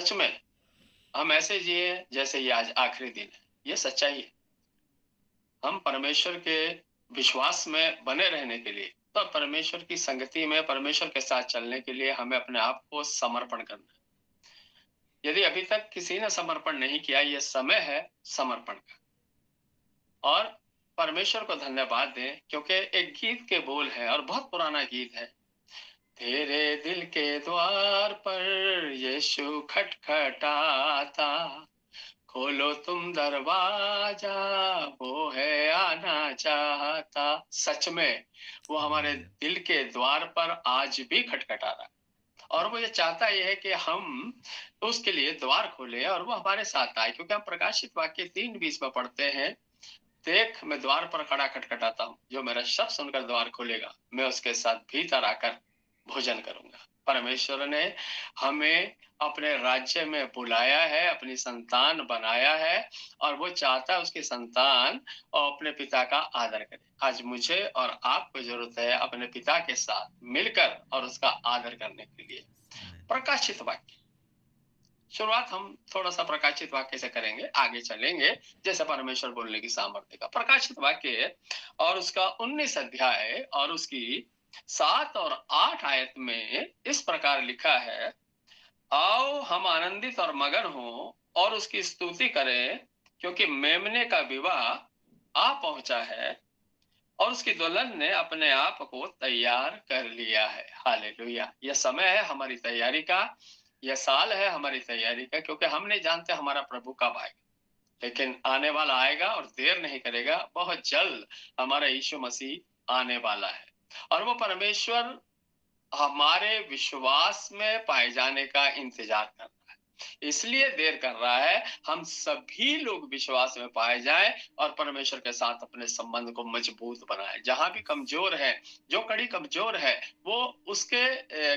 सच में हम ऐसे जिए जैसे ये आज आखिरी दिन है। ये सच्चाई है। हम परमेश्वर के विश्वास में बने रहने के लिए, तो परमेश्वर की संगति में परमेश्वर के साथ चलने के लिए हमें अपने आप को समर्पण करना है। यदि अभी तक किसी ने समर्पण नहीं किया, ये समय है समर्पण का। और परमेश्वर को धन्यवाद दें, क्योंकि एक गीत के बोल है और बहुत पुराना गीत है। तेरे दिल के द्वार पर यीशु खटखटाता, खोलो तुम दरवाजा, वो है आना चाहता। सच में वो हमारे हालेलुया। दिल के द्वार पर आज भी खटखटा रहा है, और वो ये चाहता ये है कि हम उसके लिए द्वार खोले और वो हमारे साथ आए। क्योंकि हम प्रकाशित वाक्य 3:20 में पढ़ते हैं, देख मैं द्वार पर खड़ा खटखटाता हूँ, जो मेरा शब्द सुनकर द्वार खोलेगा, मैं उसके साथ भीतर आकर भोजन करूंगा। परमेश्वर ने हमें अपने राज्य में बुलाया है, अपनी संतान बनाया है, और वो चाहता है उसकी संतान और अपने पिता का आदर करे। आज मुझे और आपको जरूरत है अपने पिता के साथ मिलकर और उसका आदर करने के लिए। आमेन। प्रकाशित वाक्य, शुरुआत हम थोड़ा-सा प्रकाशित वाक्य से करेंगे, आगे चलेंगे जैसे परमेश्वर बोलने की सामर्थ्य का। प्रकाशित वाक्य और उसका 19 अध्याय और उसकी 7 और 8 आयत में इस प्रकार लिखा है, आओ हम आनंदित और मगन हों और उसकी स्तुति करें, क्योंकि मेमने का विवाह आ पहुंचा है और उसकी दुल्हन ने अपने आप को तैयार कर लिया है। हालेलुया! यह समय है हमारी तैयारी का, यह साल है हमारी तैयारी का, क्योंकि हम नहीं जानते हमारा प्रभु कब आएगा, लेकिन आने वाला आएगा और देर नहीं करेगा। बहुत जल्द हमारा यीशु मसीह आने वाला है, और वो परमेश्वर हमारे विश्वास में पाए जाने का इंतजार कर रहा है, इसलिए देर कर रहा है। हम सभी लोग विश्वास में पाए जाएं और परमेश्वर के साथ अपने संबंध को मजबूत बनाएं। जहां भी कमजोर है, जो कड़ी कमजोर है, वो उसके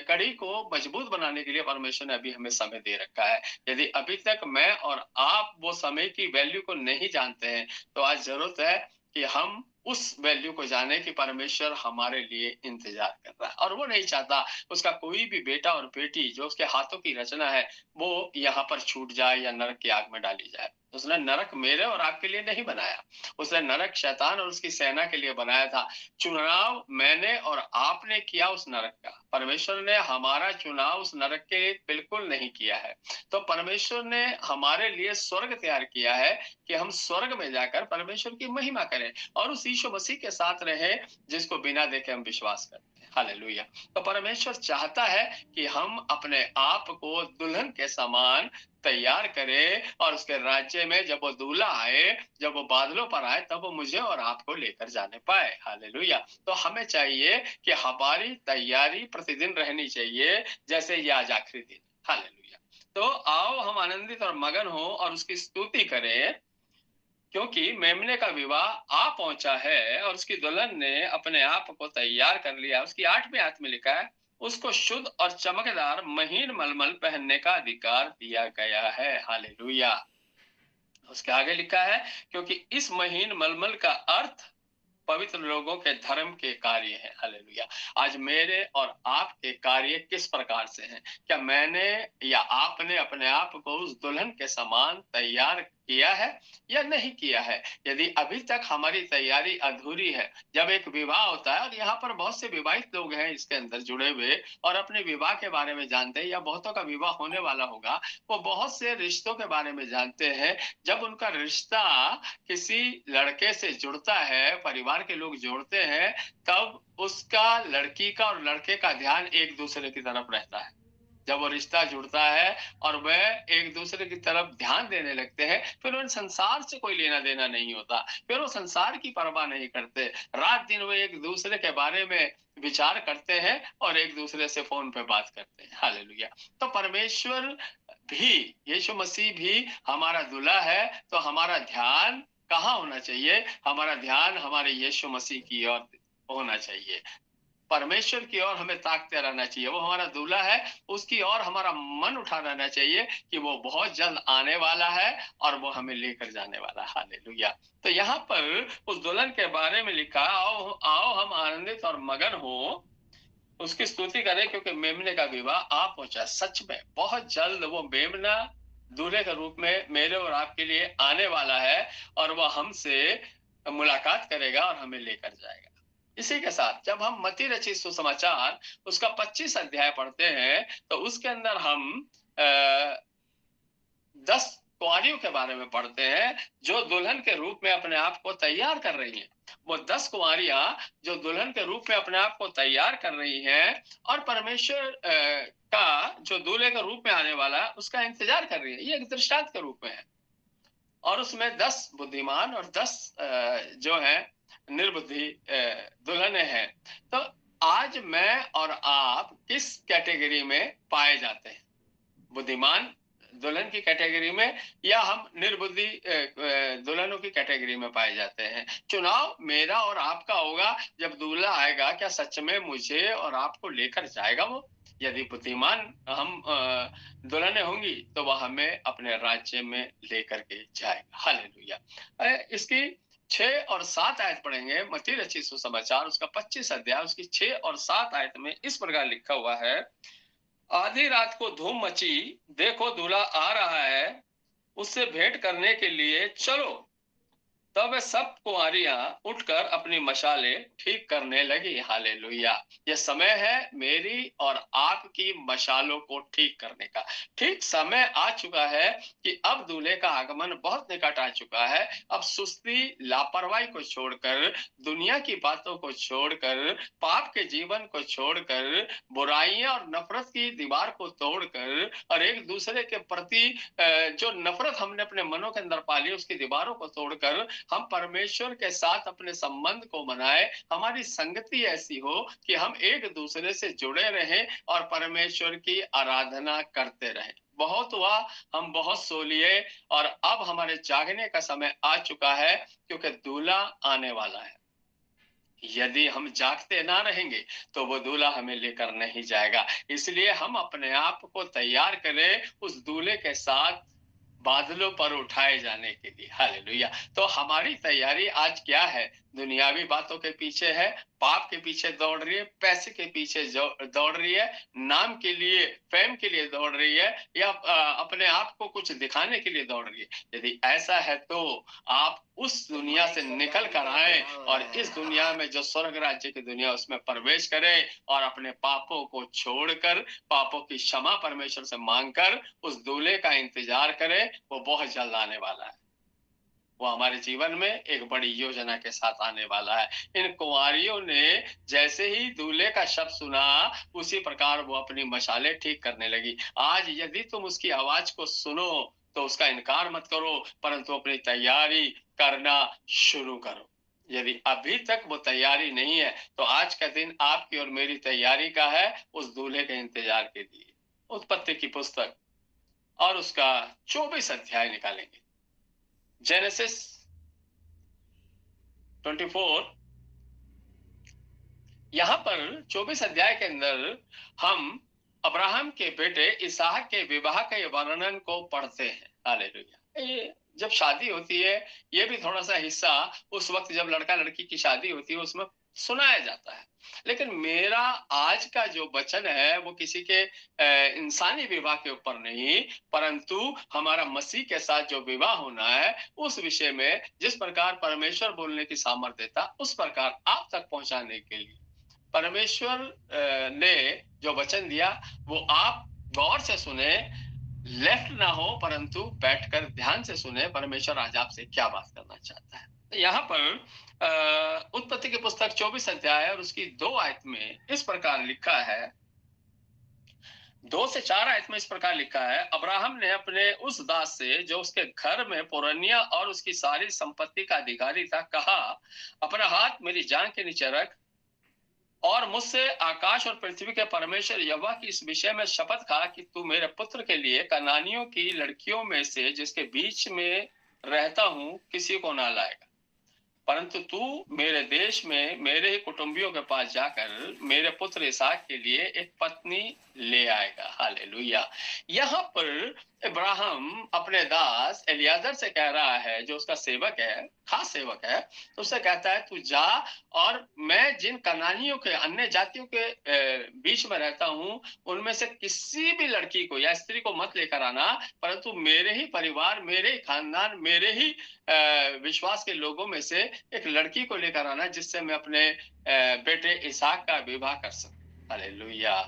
कड़ी को मजबूत बनाने के लिए परमेश्वर ने अभी हमें समय दे रखा है। यदि अभी तक मैं और आप वो समय की वैल्यू को नहीं जानते हैं, तो आज जरूरत है कि हम उस वैल्यू को जाने कि परमेश्वर हमारे लिए इंतजार कर रहा है, और वो नहीं चाहता उसका कोई भी बेटा और बेटी जो उसके हाथों की रचना है वो यहाँ पर छूट जाए या नरक की आग में डाली जाए। उसने नरक मेरे और आपके लिए नहीं बनाया, उसने नरक शैतान और उसकी सेना के लिए बनाया था। चुनाव मैंने और आपने किया उस नरक का, परमेश्वर ने हमारा चुनाव उस नरक के लिए बिल्कुल नहीं किया है। तो परमेश्वर ने हमारे लिए स्वर्ग तैयार किया है कि हम स्वर्ग में जाकर परमेश्वर की महिमा करें और उस यीशु मसीह के साथ रहे जिसको बिना देखे हम विश्वास करते हैं। हालेलुया! तो परमेश्वर चाहता है कि हम अपने आप को दुल्हन के समान तैयार करें, और उसके राज्य में जब वो दूल्हा आए, जब वो बादलों पर आए, तब वो मुझे और आपको लेकर जाने पाए। हालेलुया! तो हमें चाहिए कि हमारी तैयारी प्रतिदिन रहनी चाहिए जैसे ये आज आखिरी दिन। हालेलुया! तो आओ हम आनंदित और मगन हो और उसकी स्तुति करें, क्योंकि मेमने का विवाह आ पहुंचा है और उसकी दुल्हन ने अपने आप को तैयार कर लिया। उसकी 8वें आयत में लिखा है, उसको शुद्ध और चमकदार महीन मलमल पहनने का अधिकार दिया गया है। हालेलुया! उसके आगे लिखा है, क्योंकि इस महीन मलमल का अर्थ पवित्र लोगों के धर्म के कार्य हैं। हालेलुया! आज मेरे और आपके कार्य किस प्रकार से हैं? क्या मैंने या आपने अपने आप को उस दुल्हन के समान तैयार किया है या नहीं किया है? यदि अभी तक हमारी तैयारी अधूरी है, जब एक विवाह होता है, और यहाँ पर बहुत से विवाहित लोग हैं इसके अंदर जुड़े हुए और अपने विवाह के बारे में जानते हैं, या बहुतों का विवाह होने वाला होगा, वो बहुत से रिश्तों के बारे में जानते हैं। जब उनका रिश्ता किसी लड़के से जुड़ता है, परिवार के लोग जोड़ते हैं, तब उसका, लड़की का और लड़के का ध्यान एक दूसरे की तरफ रहता है। जब वो रिश्ता जुड़ता है और वह एक दूसरे की तरफ ध्यान देने लगते हैं, फिर उन संसार से कोई लेना देना नहीं होता, फिर वो संसार की परवाह नहीं करते। रात दिन वो एक दूसरे के बारे में विचार करते हैं और एक दूसरे से फोन पे बात करते हैं। हालेलुया! तो परमेश्वर भी, यीशु मसीह भी हमारा दूल्हा है, तो हमारा ध्यान कहाँ होना चाहिए? हमारा ध्यान हमारे यीशु मसीह की ओर होना चाहिए। परमेश्वर की ओर हमें ताकते रहना चाहिए। वो हमारा दूल्हा है, उसकी ओर हमारा मन उठा रहना चाहिए कि वो बहुत जल्द आने वाला है और वो हमें लेकर जाने वाला है। हालेलुया! तो यहाँ पर उस दुल्हन के बारे में लिखा, आओ आओ हम आनंदित और मगन हो उसकी स्तुति करें, क्योंकि मेमने का विवाह आ पहुंचा। सच में बहुत जल्द वो मेमना दूल्हे के रूप में मेरे और आपके लिए आने वाला है, और वह हमसे मुलाकात करेगा और हमें लेकर जाएगा। इसी के साथ जब हम मत्ती रचित सुसमाचार उसका 25 अध्याय पढ़ते हैं, तो उसके अंदर हम 10 कुंवारियों के बारे में पढ़ते हैं जो दुल्हन के रूप में अपने आप को तैयार कर रही हैं। वो 10 कुंवारियां जो दुल्हन के रूप में अपने आप को तैयार कर रही हैं और परमेश्वर का जो दूल्हे के रूप में आने वाला है उसका इंतजार कर रही है। ये एक दृष्टांत के रूप में है, और उसमें 10 बुद्धिमान और 10 जो है निर्बुद्धि दुल्हने हैं। तो आज मैं और आप किस कैटेगरी में पाए जाते हैं? बुद्धिमान दुल्हन की कैटेगरी में, या हम निर्बुद्धि दुल्हनों की कैटेगरी में पाए जाते हैं? चुनाव मेरा और आपका होगा। जब दूल्हा आएगा, क्या सच में मुझे और आपको लेकर जाएगा वो? यदि बुद्धिमान हम दुल्हनें होंगी तो वह हमें अपने राज्य में लेकर के जाएगा। हालेलुया। इसकी 6 और 7 आयत पढ़ेंगे। मत्ती रचित सुसमाचार उसका 25 अध्याय उसकी 6 और 7 आयत में इस प्रकार लिखा हुआ है। आधी रात को धूम मची, देखो दूल्हा आ रहा है, उससे भेंट करने के लिए चलो। तब सब कुंवारियां उठकर अपनी मशाले ठीक करने लगी। हालेलुया। ये समय है मेरी और आपकी मशालों को ठीक करने का। ठीक समय आ चुका है कि अब दूल्हे का आगमन बहुत निकट आ चुका है। अब सुस्ती लापरवाही को छोड़कर, दुनिया की बातों को छोड़कर, पाप के जीवन को छोड़कर, बुराइयां और नफरत की दीवार को तोड़कर, और एक दूसरे के प्रति जो नफरत हमने अपने मनों के अंदर पाली उसकी दीवारों को तोड़कर हम परमेश्वर के साथ अपने संबंध को बनाए। हमारी संगति ऐसी हो कि हम एक दूसरे से जुड़े रहें और परमेश्वर की आराधना करते रहें। बहुत हुआ, हम बहुत सो लिए, और अब हमारे जागने का समय आ चुका है, क्योंकि दूल्हा आने वाला है। यदि हम जागते ना रहेंगे तो वो दूल्हा हमें लेकर नहीं जाएगा। इसलिए हम अपने आप को तैयार करें उस दूल्हे के साथ बादलों पर उठाए जाने के लिए। हालेलुया। तो हमारी तैयारी आज क्या है? दुनियावी बातों के पीछे है, पाप के पीछे दौड़ रही है, पैसे के पीछे दौड़ रही है, नाम के लिए, फेम के लिए दौड़ रही है, या अपने आप को कुछ दिखाने के लिए दौड़ रही है? यदि ऐसा है तो आप उस दुनिया से निकल कर आए और इस दुनिया में जो स्वर्ग राज्य की दुनिया उसमें प्रवेश करें, और अपने पापों को छोड़कर, पापों की क्षमा परमेश्वर से मांगकर उस दूल्हे का इंतजार करें। वो बहुत जल्द आने वाला है। वो हमारे जीवन में एक बड़ी योजना के साथ आने वाला है। इन कुंवारियों ने जैसे ही दूल्हे का शब्द सुना, उसी प्रकार वो अपनी मशालें ठीक करने लगी। आज यदि तुम उसकी आवाज को सुनो तो उसका इनकार मत करो, परंतु अपनी तैयारी करना शुरू करो। यदि अभी तक वो तैयारी नहीं है तो आज का दिन आपकी और मेरी तैयारी का है, उस दूल्हे के इंतजार के लिए। उत्पत्ति की पुस्तक और उसका 24 अध्याय निकालेंगे। जेनेसिस 24, यहां पर 24 अध्याय के अंदर हम अब्राहम के बेटे इसहाक के विवाह के वर्णन को पढ़ते हैं। हालेलुया। ये जब शादी होती है, ये भी थोड़ा सा हिस्सा उस वक्त जब लड़का लड़की की शादी होती है उसमें सुनाया जाता है। लेकिन मेरा आज का जो वचन है वो किसी के इंसानी विवाह के ऊपर नहीं, परंतु हमारा मसीह के साथ जो विवाह होना है उस विषय में, जिस प्रकार परमेश्वर बोलने की सामर्थ्य था उस प्रकार आप तक पहुंचाने के लिए परमेश्वर ने जो वचन दिया वो आप गौर से सुने, लेफ्ट ना हो, परंतु बैठकर ध्यान से सुने परमेश्वर आज आपसे क्या बात करना चाहता है। यहाँ पर उत्पत्ति की पुस्तक 24 अध्याय और उसकी 2 आयत में इस प्रकार लिखा है, 2 से 4 आयत में इस प्रकार लिखा है। अब्राहम ने अपने उस दास से जो उसके घर में पुरनिया और उसकी सारी संपत्ति का अधिकारी था कहा, अपना हाथ मेरी जांघ के नीचे रख और मुझसे आकाश और पृथ्वी के परमेश्वर यहोवा की इस विषय में शपथ खा कि तू मेरे पुत्र के लिए कनानियों की लड़कियों में से जिसके बीच में रहता हूं किसी को ना लाएगा। परंतु तू मेरे देश में मेरे ही कुटुंबियों के पास जाकर मेरे पुत्र इसहाक के लिए एक पत्नी ले आएगा। हालेलुया। यहाँ पर इब्राहिम अपने दास एलियाजर से कह रहा है, जो उसका सेवक है, खास सेवक है, तो उससे कहता है तू जा और मैं जिन कनानियों के, अन्य जातियों के बीच में रहता हूँ, उनमें से किसी भी लड़की को या स्त्री को मत लेकर आना, परंतु मेरे ही परिवार, मेरे ही खानदान, मेरे ही विश्वास के लोगों में से एक लड़की को लेकर आना, जिससे मैं अपने बेटे इसहाक का विवाह कर सकूं। हालेलुया।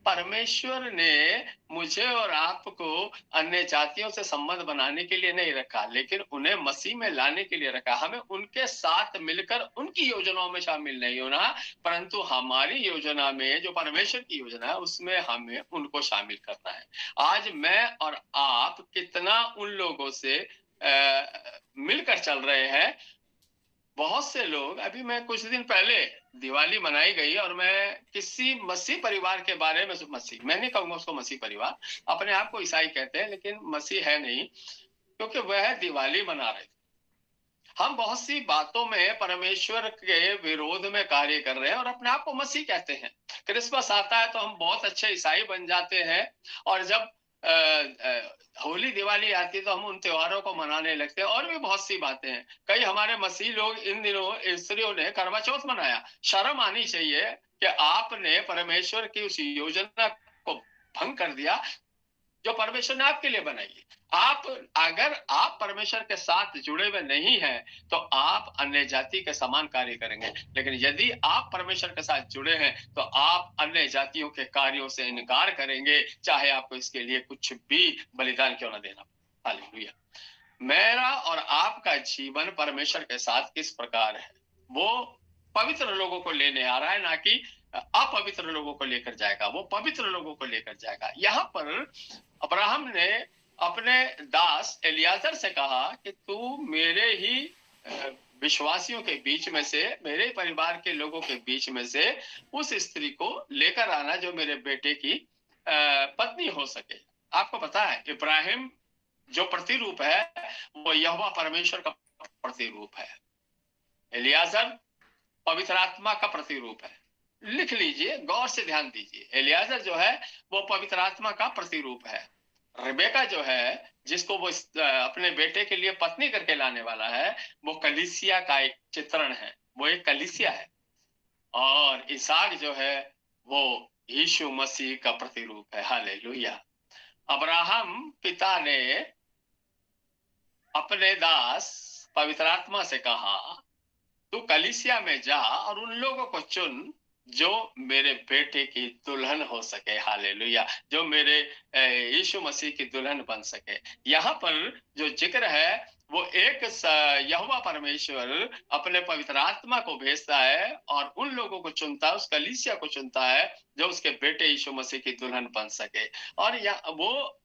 परमेश्वर ने मुझे और आपको अन्य जातियों से संबंध बनाने के लिए नहीं रखा, लेकिन उन्हें मसीह में लाने के लिए रखा। हमें उनके साथ मिलकर उनकी योजनाओं में शामिल नहीं होना, परंतु हमारी योजना में, जो परमेश्वर की योजना है, उसमें हमें उनको शामिल करना है। आज मैं और आप कितना उन लोगों से मिलकर चल रहे हैं। बहुत से लोग, अभी मैं कुछ दिन पहले दिवाली मनाई गई और मैं किसी मसीह परिवार के बारे में, मसीह मैं नहीं कहूंगा उसको मसीह परिवार, अपने आप को ईसाई कहते हैं लेकिन मसीह है नहीं, क्योंकि वह दिवाली मना रहे थे। हम बहुत सी बातों में परमेश्वर के विरोध में कार्य कर रहे हैं और अपने आप को मसीह कहते हैं। क्रिसमस आता है तो हम बहुत अच्छे ईसाई बन जाते हैं, और जब होली दिवाली आती है तो हम उन त्योहारों को मनाने लगते हैं, और भी बहुत सी बातें हैं। कई हमारे मसीह लोग इन दिनों स्त्रियों ने करवा चौथ मनाया। शर्म आनी चाहिए कि आपने परमेश्वर की उस योजना को भंग कर दिया जो परमेश्वर ने आपके लिए बनाई है। आप, अगर आप परमेश्वर के साथ जुड़े हुए नहीं हैं, तो आप अन्य जाति के समान कार्य करेंगे, लेकिन यदि आप परमेश्वर के साथ जुड़े हैं, तो आप अन्य जातियों के कार्यों से इनकार करेंगे, चाहे आपको इसके लिए कुछ भी बलिदान क्यों ना देना। हालेलुया। मेरा और आपका जीवन परमेश्वर के साथ किस प्रकार है, वो पवित्र लोगों को लेने आ रहा है, ना कि अपवित्र लोगों को लेकर जाएगा। वो पवित्र लोगों को लेकर जाएगा। यहाँ पर अब्राहम ने अपने दास एलियाजर से कहा कि तू मेरे ही विश्वासियों के बीच में से, मेरे परिवार के लोगों के बीच में से उस स्त्री को लेकर आना जो मेरे बेटे की पत्नी हो सके। आपको पता है, इब्राहिम जो प्रतिरूप है वो यहोवा परमेश्वर का प्रतिरूप है। एलियाजर पवित्र आत्मा का प्रतिरूप है। लिख लीजिए, गौर से ध्यान दीजिए। एलियाजर जो है वो पवित्र आत्मा का प्रतिरूप है। रिबेका जो है, जिसको वो अपने बेटे के लिए पत्नी करके लाने वाला है, वो कलीसिया का एक चित्रण है, वो एक कलीसिया है। और इसहाक जो है वो यीशु मसीह का प्रतिरूप है। हालेलुया। अब्राहम पिता ने अपने दास पवित्र आत्मा से कहा, तू कलीसिया में जा और उन लोगों को चुन जो मेरे बेटे की दुल्हन हो सके। हालेलुया। जो मेरे यीशु मसीह की दुल्हन बन सके। यहाँ पर जो जिक्र है वो एक यहोवा परमेश्वर अपने पवित्र आत्मा को भेजता है और उन लोगों को चुनता है, उस कलीसिया को चुनता है जो उसके बेटे यीशु मसीह की दुल्हन बन सके। और वो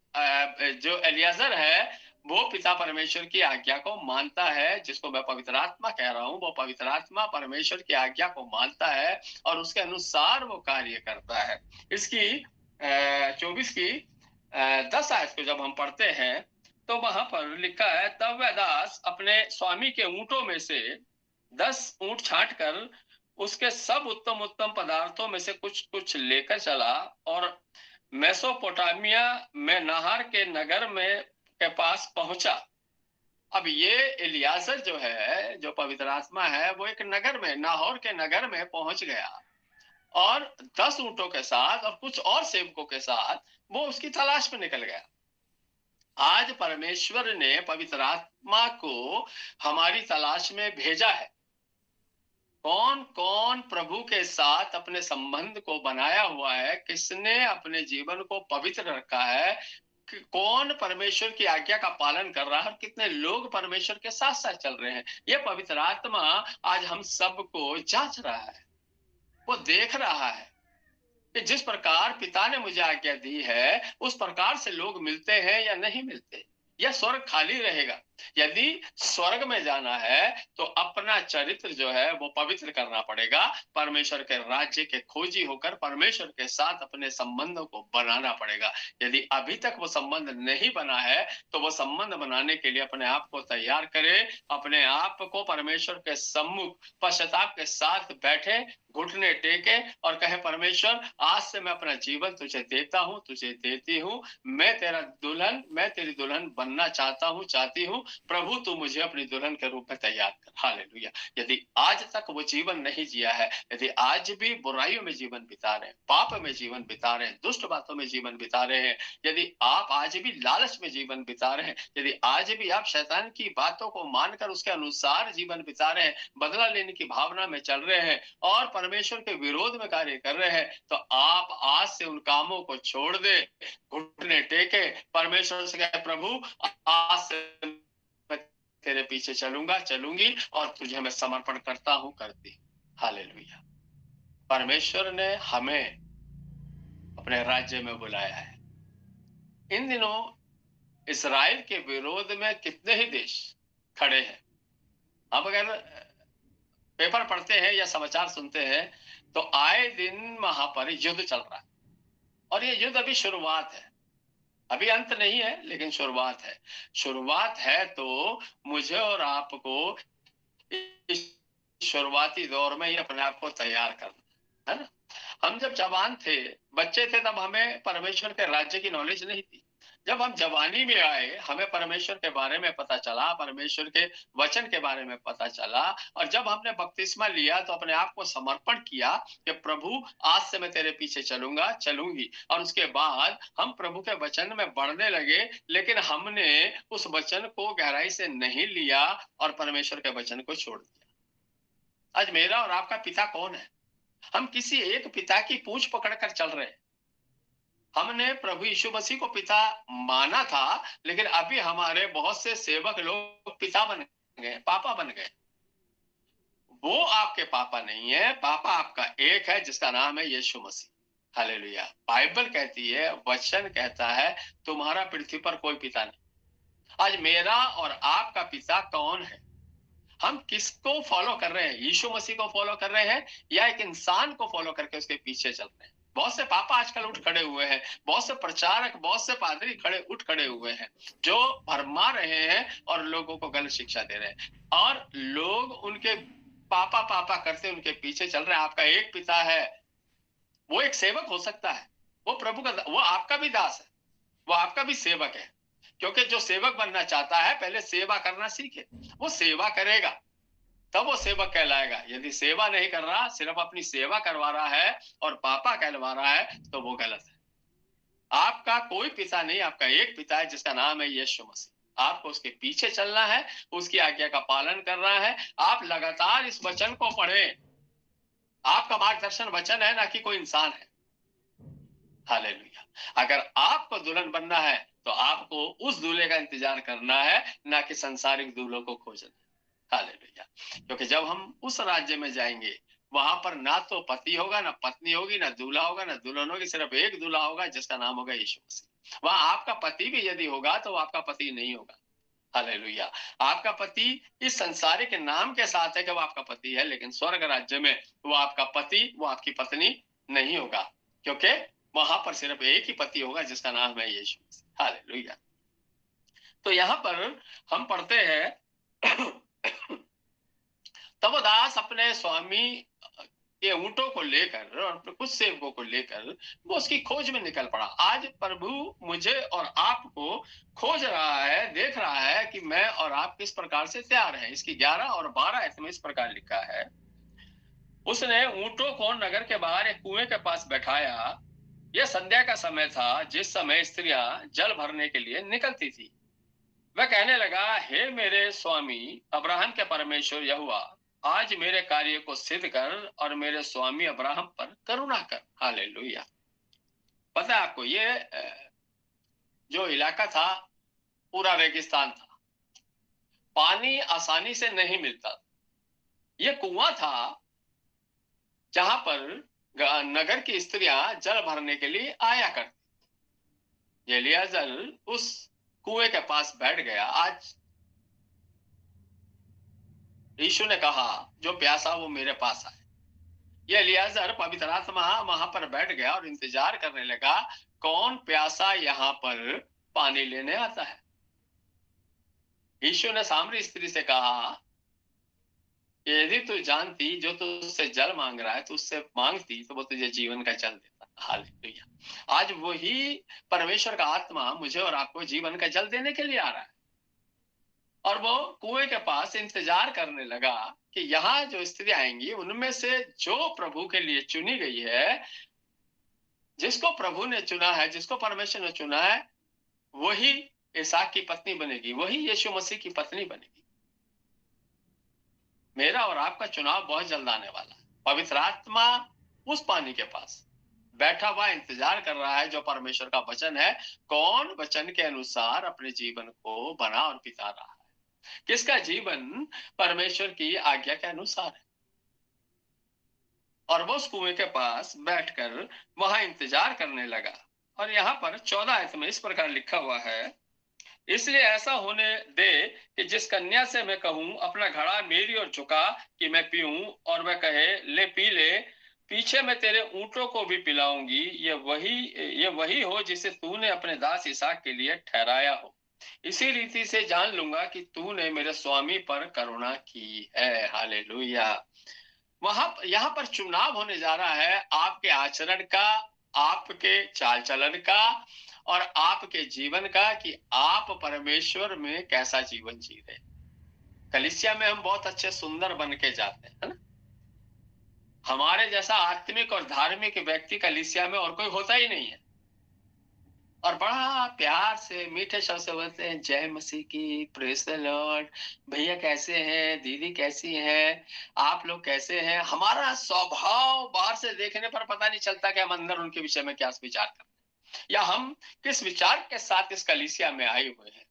जो एलियाजर है वो पिता परमेश्वर की आज्ञा को मानता है, जिसको मैं पवित्र आत्मा कह रहा हूँ। वो पवित्र आत्मा परमेश्वर की आज्ञा को मानता है और उसके अनुसार वो कार्य करता है। इसकी 24 की 10 आयत को जब हम पढ़ते हैं तो वहां पर लिखा है, तब वह दास अपने स्वामी के ऊंटों में से 10 ऊंट छांट कर उसके सब उत्तम उत्तम पदार्थों में से कुछ कुछ लेकर चला और मेसोपोटामिया में नाहर के नगर में के पास पहुंचा। अब ये एलियाजर जो है, जो पवित्र आत्मा है, वो एक नगर में, नाहौर के नगर में पहुंच गया और 10 ऊंटों के साथ और कुछ और सेवकों के साथ वो उसकी तलाश में निकल गया। आज परमेश्वर ने पवित्र आत्मा को हमारी तलाश में भेजा है। कौन कौन प्रभु के साथ अपने संबंध को बनाया हुआ है, किसने अपने जीवन को पवित्र रखा है, कौन परमेश्वर की आज्ञा का पालन कर रहा है और कितने लोग परमेश्वर के साथ साथ चल रहे हैं, यह पवित्र आत्मा आज हम सबको जांच रहा है। वो देख रहा है कि जिस प्रकार पिता ने मुझे आज्ञा दी है उस प्रकार से लोग मिलते हैं या नहीं मिलते, या स्वर्ग खाली रहेगा। यदि स्वर्ग में जाना है तो अपना चरित्र जो है वो पवित्र करना पड़ेगा, परमेश्वर के राज्य के खोजी होकर परमेश्वर के साथ अपने संबंधों को बनाना पड़ेगा। यदि अभी तक वो संबंध नहीं बना है तो वो संबंध बनाने के लिए अपने आप को तैयार करे, अपने आप को परमेश्वर के सम्मुख पश्चाताप के साथ बैठे, घुटने टेके और कहे, परमेश्वर आज से मैं अपना जीवन तुझे देता हूं, तुझे देती हूं, मैं तेरा दुल्हन, मैं तेरी दुल्हन बनना चाहता हूं, चाहती हूं, प्रभु तू मुझे अपनी दुल्हन के रूप में तैयार कर। हालेलुया। यदि आज तक वो जीवन नहीं जिया है, यदि आज भी बुराइयों में जीवन बिता रहे हैं, पाप में जीवन बिता रहे हैं, दुष्ट बातों में जीवन बिता रहे हैं, यदि आप आज भी लालच में जीवन बिता रहे हैं, यदि आज भी आप शैतान की बातों को मानकर उसके अनुसार जीवन बिता रहे हैं, बदला लेने की भावना में चल रहे हैं और परमेश्वर के विरोध में कार्य कर रहे हैं, तो आप आज से उन कामों को छोड़ दे, घुटने टेके परमेश्वर से कहे, प्रभु आज से मैं तेरे पीछे चलूंगा, चलूंगी और तुझे मैं समर्पण करता हूं, करती। हालेलुया। परमेश्वर ने हमें अपने राज्य में बुलाया है। इन दिनों इस्राएल के विरोध में कितने ही देश खड़े हैं। अब अगर पेपर पढ़ते हैं या समाचार सुनते हैं तो आए दिन वहां पर युद्ध चल रहा है और ये युद्ध अभी शुरुआत है, अभी अंत नहीं है, लेकिन शुरुआत है। शुरुआत है तो मुझे और आपको इस शुरुआती दौर में ही अपने आप को तैयार करना है ना। हम जब जवान थे, बच्चे थे, तब हमें परमेश्वर के राज्य की नॉलेज नहीं थी। जब हम जवानी में आए, हमें परमेश्वर के बारे में पता चला, परमेश्वर के वचन के बारे में पता चला, और जब हमने बपतिस्मा लिया तो अपने आप को समर्पण किया कि प्रभु आज से मैं तेरे पीछे चलूंगा, चलूंगी। और उसके बाद हम प्रभु के वचन में बढ़ने लगे, लेकिन हमने उस वचन को गहराई से नहीं लिया और परमेश्वर के वचन को छोड़ दिया। आज मेरा और आपका पिता कौन है? हम किसी एक पिता की पूंछ पकड़कर चल रहे हैं। हमने प्रभु यीशु मसीह को पिता माना था, लेकिन अभी हमारे बहुत से सेवक लोग पिता बन गए, पापा बन गए। वो आपके पापा नहीं है, पापा आपका एक है जिसका नाम है यीशु मसीह। हालेलुया। बाइबल कहती है, वचन कहता है, तुम्हारा पृथ्वी पर कोई पिता नहीं। आज मेरा और आपका पिता कौन है? हम किसको फॉलो कर रहे हैं? यीशु मसीह को फॉलो कर रहे हैं या एक इंसान को फॉलो करके उसके पीछे चल रहे हैं? बहुत से पापा आजकल उठ खड़े हुए हैं, बहुत से प्रचारक, बहुत से पादरी उठ खड़े हुए हैं जो भरमा रहे हैं और लोगों को गलत शिक्षा दे रहे हैं, और लोग उनके पापा पापा करते उनके पीछे चल रहे हैं। आपका एक पिता है, वो एक सेवक हो सकता है, वो प्रभु का, वो आपका भी दास है, वो आपका भी सेवक है। क्योंकि जो सेवक बनना चाहता है पहले सेवा करना सीखे, वो सेवा करेगा तब वो सेवक कहलाएगा। यदि सेवा नहीं कर रहा, सिर्फ अपनी सेवा करवा रहा है और पापा कहलवा रहा है, तो वो गलत है। आपका कोई पिता नहीं, आपका एक पिता है जिसका नाम है यीशु मसीह। आपको उसके पीछे चलना है, उसकी आज्ञा का पालन करना है। आप लगातार इस वचन को पढ़ें। आपका मार्गदर्शन वचन है, ना कि कोई इंसान है। हालेलुया। अगर आपको दुल्हन बनना है तो आपको उस दूल्हे का इंतजार करना है, ना कि संसारिक दूल्हों को खोजना। हालेलुया। क्योंकि जब हम उस राज्य में जाएंगे, वहां पर ना तो पति होगा, ना पत्नी होगी, ना दूल्हा होगा, ना दुल्हन होगी, सिर्फ एक दूल्हा होगा जिसका नाम होगा यीशु मसीह। वहां आपका पति भी यदि होगा तो वो आपका पति नहीं होगा। हालेलुया। आपका पति इस संसारिक नाम के साथ है कि वो आपका पति है, लेकिन स्वर्ग राज्य में वो आपका पति, वो आपकी पत्नी नहीं होगा, क्योंकि वहां पर सिर्फ एक ही पति होगा जिसका नाम है यीशु मसीह। हालेलुया। तो यहाँ पर हम पढ़ते हैं तब वो दास अपने स्वामी के ऊंटों को लेकर और कुछ सेवकों को लेकर वो उसकी खोज में निकल पड़ा। आज प्रभु मुझे और आपको खोज रहा है, देख रहा है कि मैं और आप किस प्रकार से तैयार हैं। इसकी 11 और 12 आयत में इस प्रकार लिखा है, उसने ऊंटों को नगर के बाहर एक कुएं के पास बैठाया। यह संध्या का समय था, जिस समय स्त्रियां जल भरने के लिए निकलती थी। वह कहने लगा, हे मेरे स्वामी अब्राहम के परमेश्वर यहोवा, आज मेरे कार्य को सिद्ध कर और मेरे स्वामी अब्राहम पर करुणा कर। हालेलुया। पता है आपको, ये जो इलाका था पूरा रेगिस्तान था, पानी आसानी से नहीं मिलता। ये कुआं था जहां पर नगर की स्त्रियां जल भरने के लिए आया करती। एलियाजर उस कुएं के पास बैठ गया। आज यीशु ने कहा, जो प्यासा वो मेरे पास आए। ये एलियाजर पवित्र आत्मा वहां पर बैठ गया और इंतजार करने लगा, कौन प्यासा यहाँ पर पानी लेने आता है। यीशु ने सामरी स्त्री से कहा, यदि तू जानती जो तुझसे जल मांग रहा है, तो उससे मांगती तो वो तुझे जीवन का जल देता। हालेलुया। आज वही परमेश्वर का आत्मा मुझे और आपको जीवन का जल देने के लिए आ रहा है। और वो कुएं के पास इंतजार करने लगा कि यहाँ जो स्त्री आएंगी उनमें से जो प्रभु के लिए चुनी गई है, जिसको प्रभु ने चुना है, जिसको परमेश्वर ने चुना है, वही इसहाक की पत्नी बनेगी, वही यीशु मसीह की पत्नी बनेगी। मेरा और आपका चुनाव बहुत जल्द आने वाला है। पवित्र आत्मा उस पानी के पास बैठा हुआ इंतजार कर रहा है जो परमेश्वर का वचन है। कौन वचन के अनुसार अपने जीवन को बना और बिता रहा है, किसका जीवन परमेश्वर की आज्ञा के अनुसार है। और वो उस कुएं के पास बैठकर वहां इंतजार करने लगा। और यहाँ पर 14 आयत में इस प्रकार लिखा हुआ है, इसलिए ऐसा होने दे कि जिस कन्या से मैं कहूं अपना घड़ा मेरी ओर झुका कि मैं पीऊं, और वह कहे ले पी ले, पीछे मैं तेरे ऊंटों को भी पिलाऊंगी। ये वही हो जिसे तूने अपने दास इसहाक के लिए ठहराया हो। इसी रीति से जान लूंगा कि तूने मेरे स्वामी पर करुणा की है। हालेलुया। वहां यहाँ पर चुनाव होने जा रहा है आपके आचरण का, आपके चाल चलन का और आपके जीवन का, कि आप परमेश्वर में कैसा जीवन जी रहे। कलीसिया में हम बहुत अच्छे सुंदर बन के जाते हैं, है ना। हमारे जैसा आत्मिक और धार्मिक व्यक्ति कलीसिया में और कोई होता ही नहीं है। और बड़ा प्यार से मीठे शब्द से बोलते हैं, जय मसीह की, प्रेज द लॉर्ड, भैया कैसे हैं, दीदी कैसी हैं, आप लोग कैसे हैं। हमारा स्वभाव बाहर से देखने पर पता नहीं चलता कि हम अंदर उनके विषय में क्या विचार करते हैं, या हम किस विचार के साथ इस कलीसिया में आए हुए हैं।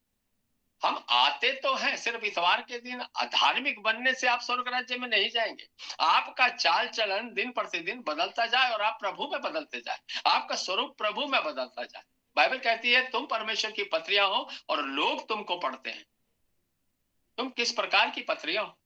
हम आते तो हैं सिर्फ इतवार के दिन। धार्मिक बनने से आप स्वर्ग राज्य में नहीं जाएंगे। आपका चाल चलन दिन प्रतिदिन बदलता जाए और आप प्रभु में बदलते जाए, आपका स्वरूप प्रभु में बदलता जाए। बाइबल कहती है तुम परमेश्वर की पत्रियां हो और लोग तुमको पढ़ते हैं। तुम किस प्रकार की पत्रियां हो,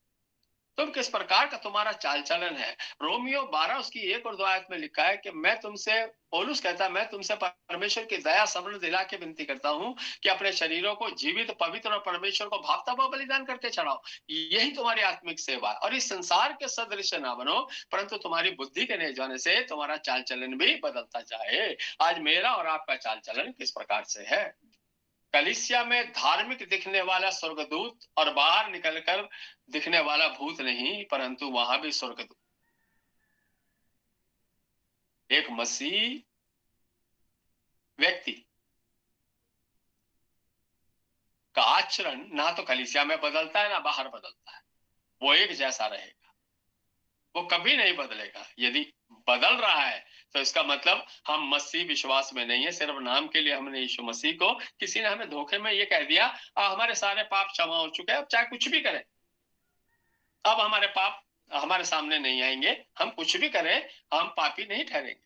तुम किस प्रकार का तुम्हारा चाल चलन है। रोमियो 12 उसकी 1 और 2 आयत में लिखा है कि मैं तुमसे, पौलुस कहता है, मैं तुमसे परमेश्वर की दया सबल दिला के विनती करता हूं कि अपने शरीरों को जीवित, पवित्र और परमेश्वर को भावता हुआ बलिदान करके चढ़ाओ। यही तुम्हारी आत्मिक सेवा है। और इस संसार के सदृश ना बनो, परंतु तुम्हारी बुद्धि के नए जाने से तुम्हारा चाल चलन भी बदलता जाए। आज मेरा और आपका चाल चलन किस प्रकार से है। कलीसिया में धार्मिक दिखने वाला स्वर्गदूत और बाहर निकलकर दिखने वाला भूत नहीं, परंतु वहां भी स्वर्गदूत। एक मसीह व्यक्ति का आचरण ना तो कलीसिया में बदलता है ना बाहर बदलता है, वो एक जैसा रहेगा, वो कभी नहीं बदलेगा। यदि बदल रहा है तो इसका मतलब हम मसीह विश्वास में नहीं है, सिर्फ नाम के लिए हमने यीशु मसीह को, किसी ने हमें धोखे में ये कह दिया हमारे सारे पाप क्षमा हो चुके हैं, अब चाहे कुछ भी करें, अब हमारे पाप हमारे सामने नहीं आएंगे, हम कुछ भी करें हम पापी नहीं ठहरेंगे।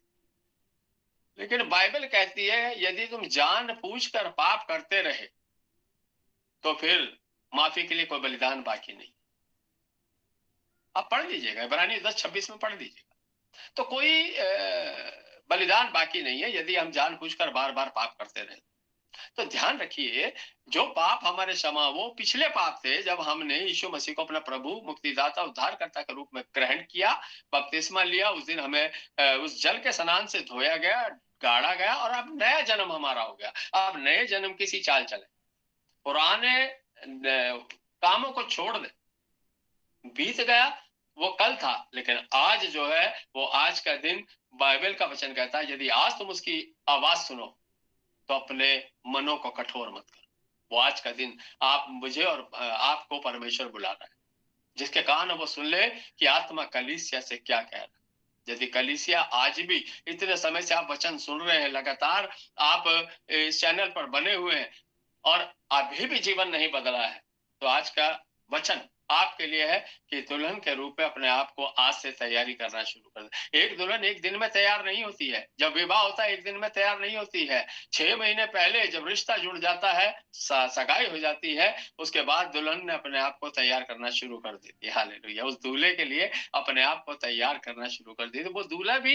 लेकिन बाइबल कहती है यदि तुम जानबूझकर पाप करते रहे तो फिर माफी के लिए कोई बलिदान बाकी नहीं। आप पढ़ लीजिएगा, इब्रानी 10:26 में पढ़ लीजिएगा। तो कोई बलिदान बाकी नहीं है यदि हम जानबूझकर बार बार पाप करते रहे। तो ध्यान रखिए, जो पाप हमारे क्षमा, वो पिछले पाप थे जब हमने यीशु मसीह को अपना प्रभु, मुक्तिदाता, उद्धारकर्ता के रूप में ग्रहण किया, बपतिस्मा लिया। उस दिन हमें उस जल के स्नान से धोया गया, गाड़ा गया, और अब नया जन्म हमारा हो गया। अब नए जन्म किसी चाल चले, पुराने कामों को छोड़ दे। बीत गया वो कल था, लेकिन आज जो है वो आज का दिन, बाइबल का वचन कहता है यदि आज तुम उसकी आवाज सुनो तो अपने मनों को कठोर मत करो। वो आज का दिन आप, मुझे और आपको परमेश्वर बुला रहा है। जिसके कान वो सुन ले कि आत्मा कलीसिया से क्या कह रहा है। यदि कलीसिया आज भी, इतने समय से आप वचन सुन रहे हैं, लगातार आप इस चैनल पर बने हुए हैं और अभी भी जीवन नहीं बदला है, तो आज का वचन आपके लिए है कि दुल्हन के रूप में अपने आप को आज से तैयारी करना शुरू कर दें। एक दुल्हन एक दिन में तैयार नहीं होती है, जब विवाह होता है एक दिन में तैयार नहीं होती है। 6 महीने पहले जब रिश्ता जुड़ जाता है, सगाई हो जाती है, उसके बाद दुल्हन ने अपने आप को तैयार करना शुरू कर देती है। हालेलुया! उस दूल्हे के लिए अपने आप को तैयार करना शुरू कर देती है। वो दूल्हा भी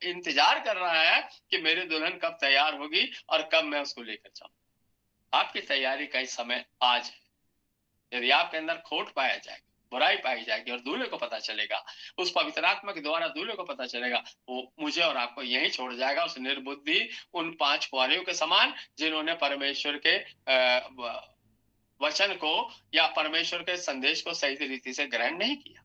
इंतजार कर रहा है कि मेरी दुल्हन कब तैयार होगी और कब मैं उसको लेकर जाऊँ। आपकी तैयारी का समय आज है। यदि आपके अंदर खोट पाया जाएगा, बुराई पाई जाएगी और दूल्हे को पता चलेगा, उस पवित्र आत्मा के द्वारा दूल्हे को पता चलेगा, वो मुझे और आपको यहीं छोड़ जाएगा, उस निर्बुद्धि उन 5 कुँवारियों के समान जिन्होंने परमेश्वर के वचन को या परमेश्वर के संदेश को सही रीति से ग्रहण नहीं किया।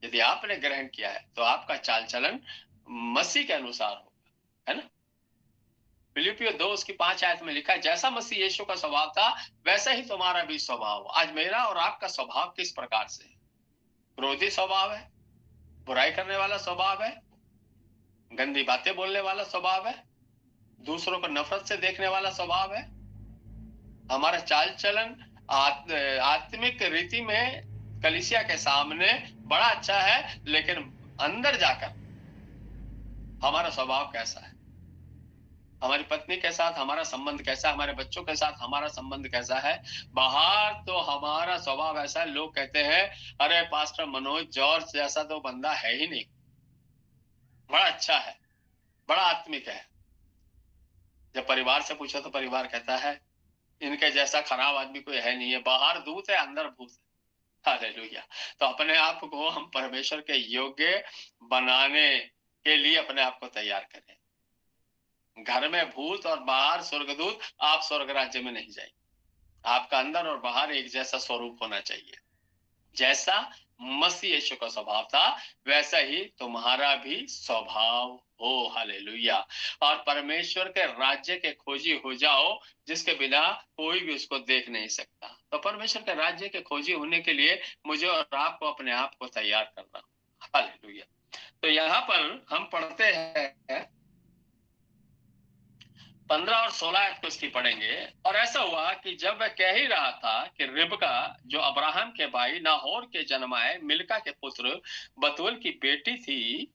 यदि आपने ग्रहण किया है तो आपका चाल चलन मसीह के अनुसार होगा, है ना? फिलिपियो 2 उसकी 5 आयत में लिखा है, जैसा मसीह यीशु का स्वभाव था वैसा ही तुम्हारा भी स्वभाव हो। आज मेरा और आपका स्वभाव किस प्रकार से है? क्रोधी स्वभाव है, बुराई करने वाला स्वभाव है, गंदी बातें बोलने वाला स्वभाव है, दूसरों को नफरत से देखने वाला स्वभाव है। हमारा चाल चलन आत्मिक रीति में कलीसिया के सामने बड़ा अच्छा है, लेकिन अंदर जाकर हमारा स्वभाव कैसा है? हमारी पत्नी के साथ हमारा संबंध कैसा है? हमारे बच्चों के साथ हमारा संबंध कैसा है? बाहर तो हमारा स्वभाव ऐसा है, लोग कहते हैं, अरे पास्टर मनोज जॉर्ज जैसा तो बंदा है ही नहीं, बड़ा अच्छा है, बड़ा आत्मिक है। जब परिवार से पूछो तो परिवार कहता है, इनके जैसा खराब आदमी कोई है नहीं है, बाहर दूत है अंदर भूत है। हालेलुया! तो अपने आप को हम परमेश्वर के योग्य बनाने के लिए अपने आप को तैयार करें। घर में भूत और बाहर स्वर्गदूत, आप स्वर्ग राज्य में नहीं जाएंगे। आपका अंदर और बाहर एक जैसा स्वरूप होना चाहिए। जैसा मसीह यीशु का स्वभाव था वैसा ही तुम्हारा भी स्वभाव हो। हालेलुया! और परमेश्वर के राज्य के खोजी हो जाओ, जिसके बिना कोई भी उसको देख नहीं सकता। तो परमेश्वर के राज्य के खोजी होने के लिए मुझे और आपको अपने आप को तैयार करना। हालेलुया! तो यहाँ पर हम पढ़ते हैं 15 और 16 को इसकी पढ़ेंगे। और ऐसा हुआ कि जब वह कह ही रहा था कि रिबका जो अब्राहम के भाई नाहोर के जन्माए मिल्का के पुत्र बतूल की बेटी थी,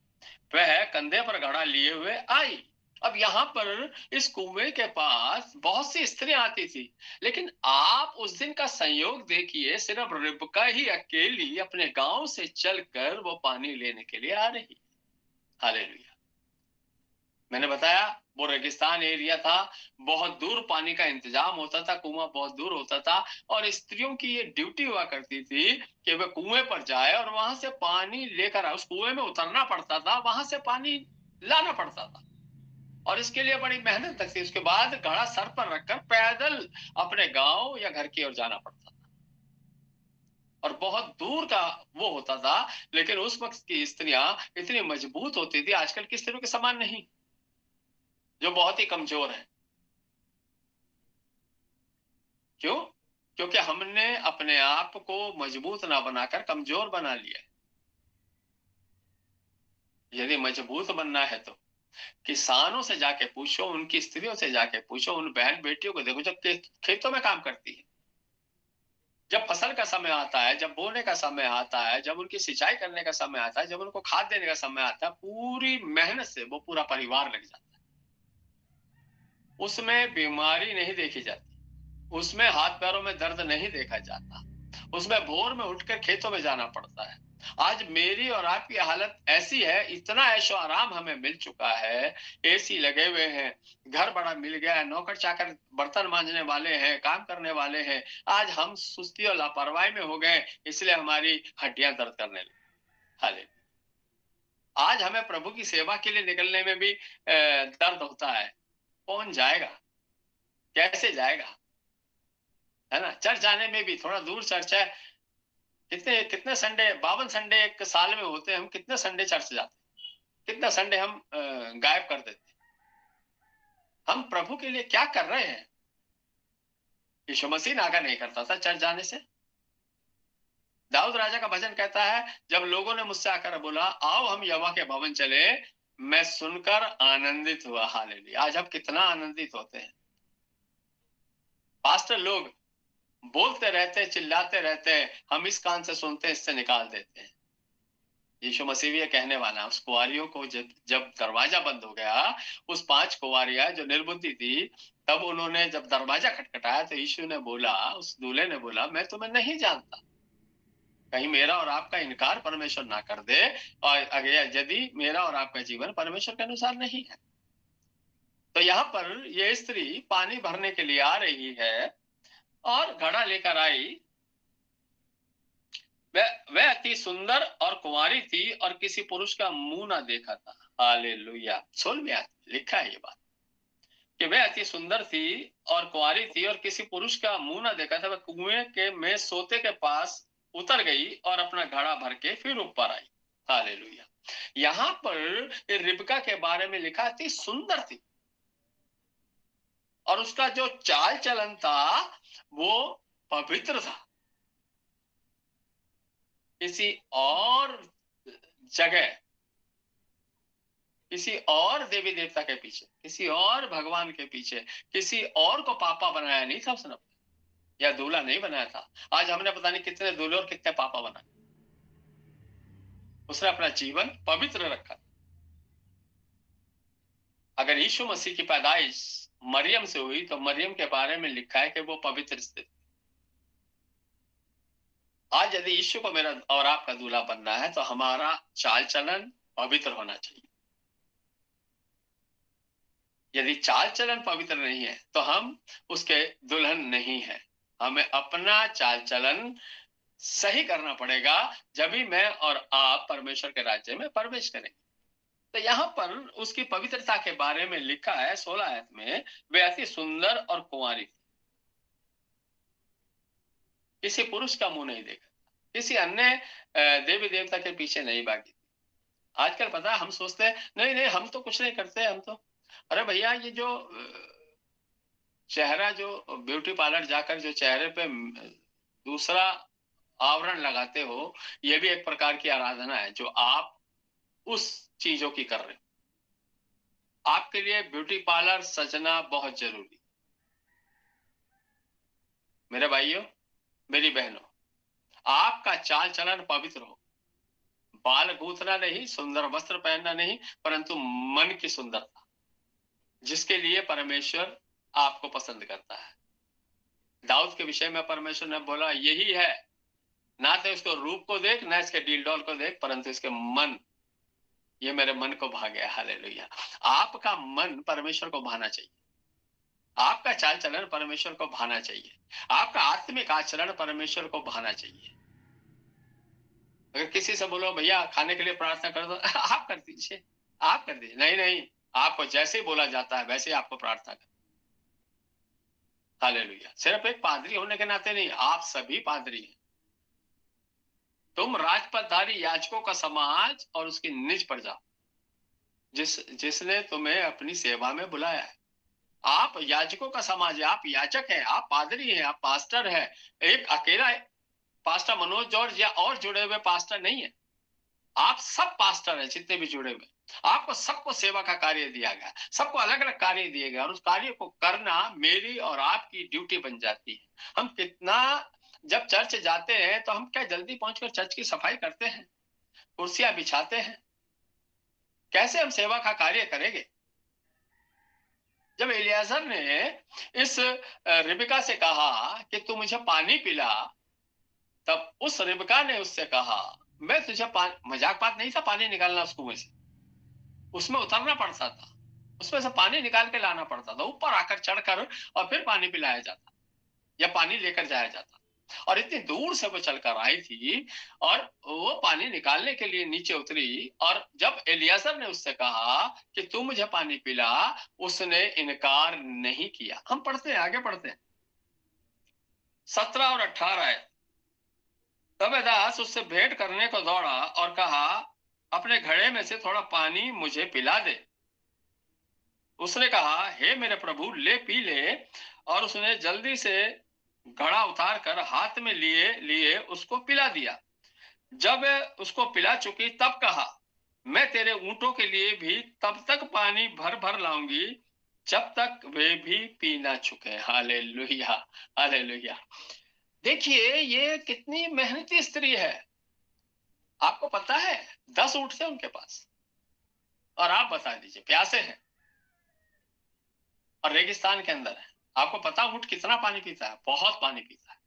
वह कंधे पर घड़ा लिए हुए आई। अब यहाँ पर इस कुएं के पास बहुत सी स्त्रियां आती थी, लेकिन आप उस दिन का संयोग देखिए, सिर्फ रिबका ही अकेली अपने गांव से चलकर वो पानी लेने के लिए आ रही। हालेलुया! मैंने बताया वो रेगिस्तान एरिया था, बहुत दूर पानी का इंतजाम होता था, कुआं बहुत दूर होता था, और स्त्रियों की ये ड्यूटी हुआ करती थी कि वे कुएं पर जाए और वहां से पानी लेकर आए। उस कुएं में उतरना पड़ता था, वहां से पानी लाना पड़ता था, और इसके लिए बड़ी मेहनत लगती। उसके बाद घड़ा सर पर रखकर पैदल अपने गांव या घर की ओर जाना पड़ता था, और बहुत दूर का वो होता था। लेकिन उस वक्त की स्त्रियां इतनी मजबूत होती थी, आजकल की स्त्रियों के समान नहीं, जो बहुत ही कमजोर है। क्यों? क्योंकि हमने अपने आप को मजबूत ना बनाकर कमजोर बना लिया है। यदि मजबूत बनना है तो किसानों से जाके पूछो, उनकी स्त्रियों से जाके पूछो, उन बहन बेटियों को देखो, जब खेतों में काम करती है, जब फसल का समय आता है, जब बोने का समय आता है, जब उनकी सिंचाई करने का समय आता है, जब उनको खाद देने का समय आता है, पूरी मेहनत से वो पूरा परिवार लग जाता है। उसमें बीमारी नहीं देखी जाती, उसमें हाथ पैरों में दर्द नहीं देखा जाता, उसमें भोर में उठकर खेतों में जाना पड़ता है। आज मेरी और आपकी हालत ऐसी है, इतना ऐशो आराम हमें मिल चुका है, एसी लगे हुए हैं, घर बड़ा मिल गया है, नौकर चाकर बर्तन मांजने वाले हैं, काम करने वाले हैं। आज हम सुस्ती और लापरवाही में हो गए, इसलिए हमारी हड्डियां दर्द करने लगी। हाले आज हमें प्रभु की सेवा के लिए निकलने में भी दर्द होता है। कौन जाएगा, कैसे जाएगा, है ना? चर्च जाने में भी थोड़ा दूर चर्च है, कितने कितने संडे, 52 संडे एक साल में होते हैं, हम कितने संडे चर्च जाते हैं, कितना संडे हम गायब कर देते हैं। हम प्रभु के लिए क्या कर रहे हैं? यीशु मसीह नागा नहीं करता था चर्च जाने से। दाऊद राजा का भजन कहता है, जब लोगों ने मुझसे आकर बोला आओ हम यहोवा के भवन चले, मैं सुनकर आनंदित हुआ। हालेलुया! आज हम कितना आनंदित होते हैं। पास्टर लोग बोलते रहते, चिल्लाते रहते, हम इस कान से सुनते हैं, इससे निकाल देते हैं। यीशु मसीह भी ये कहने वाला है, उस कुँवारियों को जब जब दरवाजा बंद हो गया, उस 5 कुँवारियाँ जो निर्बुद्धि थी, तब उन्होंने जब दरवाजा खटखटाया तो यीशु ने बोला, उस दूल्हे ने बोला, मैं तुम्हें नहीं जानता। कहीं मेरा और आपका इनकार परमेश्वर ना कर दे, और अगर यदि मेरा और आपका जीवन परमेश्वर के अनुसार नहीं है। तो यहाँ पर ये स्त्री पानी भरने के लिए आ रही है और घड़ा लेकर आई। वह अति सुंदर और कुंवारी थी और किसी पुरुष का मुंह ना देखा था। हालेलुया। 16वें आयत में लिखा है ये बात कि वह अति सुंदर थी और कुंवारी थी और किसी पुरुष का मुंह ना देखा था। वह कुएं के में सोते के पास उतर गई और अपना घड़ा भर के फिर ऊपर आई। हालेलुया। यहाँ पर रिबका के बारे में लिखा, अति सुंदर थी और उसका जो चाल चलन था वो पवित्र था। किसी और जगह, किसी और देवी देवता के पीछे, किसी और भगवान के पीछे, किसी और को पापा बनाया नहीं था उसने, या दूल्हा नहीं बनाया था। आज हमने पता नहीं कितने दूल्हे और कितने पापा बनाए। उसने अपना जीवन पवित्र रखा। अगर यीशु मसीह की पैदाइश मरियम से हुई तो मरियम के बारे में लिखा है कि वो पवित्र स्त्री। आज यदि यीशु को मेरा और आपका दूल्हा बनना है तो हमारा चाल चलन पवित्र होना चाहिए। यदि चाल चलन पवित्र नहीं है तो हम उसके दुल्हन नहीं है। हमें अपना चाल चलन सही करना पड़ेगा, जब भी मैं और आप परमेश्वर के राज्य में प्रवेश करेंगे। तो यहाँ पर उसकी पवित्रता के बारे में लिखा है 16 आयत में, वे अति सुंदर और कुंवारी, किसी पुरुष का मुंह नहीं देखा, किसी अन्य देवी देवता के पीछे नहीं भागी। आजकल पता है हम सोचते हैं नहीं नहीं हम तो कुछ नहीं करते, हम तो, अरे भैया ये जो चेहरा, जो ब्यूटी पार्लर जाकर जो चेहरे पे दूसरा आवरण लगाते हो, ये भी एक प्रकार की आराधना है जो आप उस चीजों की कर रहे हो। आपके लिए ब्यूटी पार्लर सजना बहुत जरूरी। मेरे भाइयों, मेरी बहनों, आपका चाल चलन पवित्र हो। बाल गूंथना नहीं, सुंदर वस्त्र पहनना नहीं, परंतु मन की सुंदरता, जिसके लिए परमेश्वर आपको पसंद करता है। दाऊद के विषय में परमेश्वर ने बोला यही है, ना तो इसको रूप को देख, ना इसके डील डॉल को देख, परंतु इसके मन, ये मेरे मन को भा गया। हालेलुया। आपका मन परमेश्वर को भाना चाहिए, आपका चाल चलन परमेश्वर को भाना चाहिए, आपका आत्मिक आचरण परमेश्वर को भाना चाहिए। अगर किसी से बोलो भैया खाने के लिए प्रार्थना कर दो, आप कर दीजिए, आप कर दीजिए। नहीं नहीं, आपको जैसे ही बोला जाता है वैसे ही आपको प्रार्थना कर। हालेलुया। सिर्फ एक पादरी होने के नाते नहीं, आप सभी पादरी हैं। तुम राजपथधारी याजकों का समाज और उसकी निज प्रजा, जिसने तुम्हें अपनी सेवा में बुलाया है। आप याजकों का समाज है, आप याजक हैं, आप पादरी हैं, आप पास्टर हैं। एक अकेला पास्टर मनोज जॉर्ज या और जुड़े हुए पास्टर नहीं है, आप सब पास्टर हैं जितने भी जुड़े हुए। आपको सबको सेवा का कार्य दिया गया, सबको अलग अलग कार्य दिए गए, और उस कार्य को करना मेरी और आपकी ड्यूटी बन जाती है। हम कितना, जब चर्च जाते हैं तो हम क्या जल्दी पहुंचकर चर्च की सफाई करते हैं, कुर्सियां बिछाते हैं? कैसे हम सेवा का कार्य करेंगे? जब एलियाजर ने इस रिबका से कहा कि तू मुझे पानी पिला, तब उस रिबका ने उससे कहा मैं तुझे मजाक बात नहीं था पानी निकालना उस कुएं से, उसमें उतरना पड़ता था, उसमें से पानी निकाल के लाना पड़ता था, ऊपर आकर चढ़कर, और फिर पानी पिलाया जाता या पानी लेकर जाया जाता। और इतनी दूर से वो चलकर आई थी और वो पानी निकालने के लिए नीचे उतरी, और जब एलियाजर ने उससे कहा कि तू मुझे पानी पिला, उसने इनकार नहीं किया। हम पढ़ते हैं, आगे पढ़ते हैं 17 और 18 है। तब दास उससे भेंट करने को दौड़ा और कहा अपने घड़े में से थोड़ा पानी मुझे पिला दे। उसने कहा हे मेरे प्रभु ले पी ले, और उसने जल्दी से घड़ा उतार कर हाथ में लिए लिए उसको पिला दिया। जब उसको पिला चुकी तब कहा मैं तेरे ऊंटों के लिए भी तब तक पानी भर भर लाऊंगी जब तक वे भी पी ना चुके। Hallelujah, hallelujah. देखिए ये कितनी मेहनती स्त्री है। आपको पता है 10 ऊँट थे उनके पास, और आप बता दीजिए प्यासे हैं और रेगिस्तान के अंदर है। आपको पता ऊँट कितना पानी पीता है? बहुत पानी पीता है।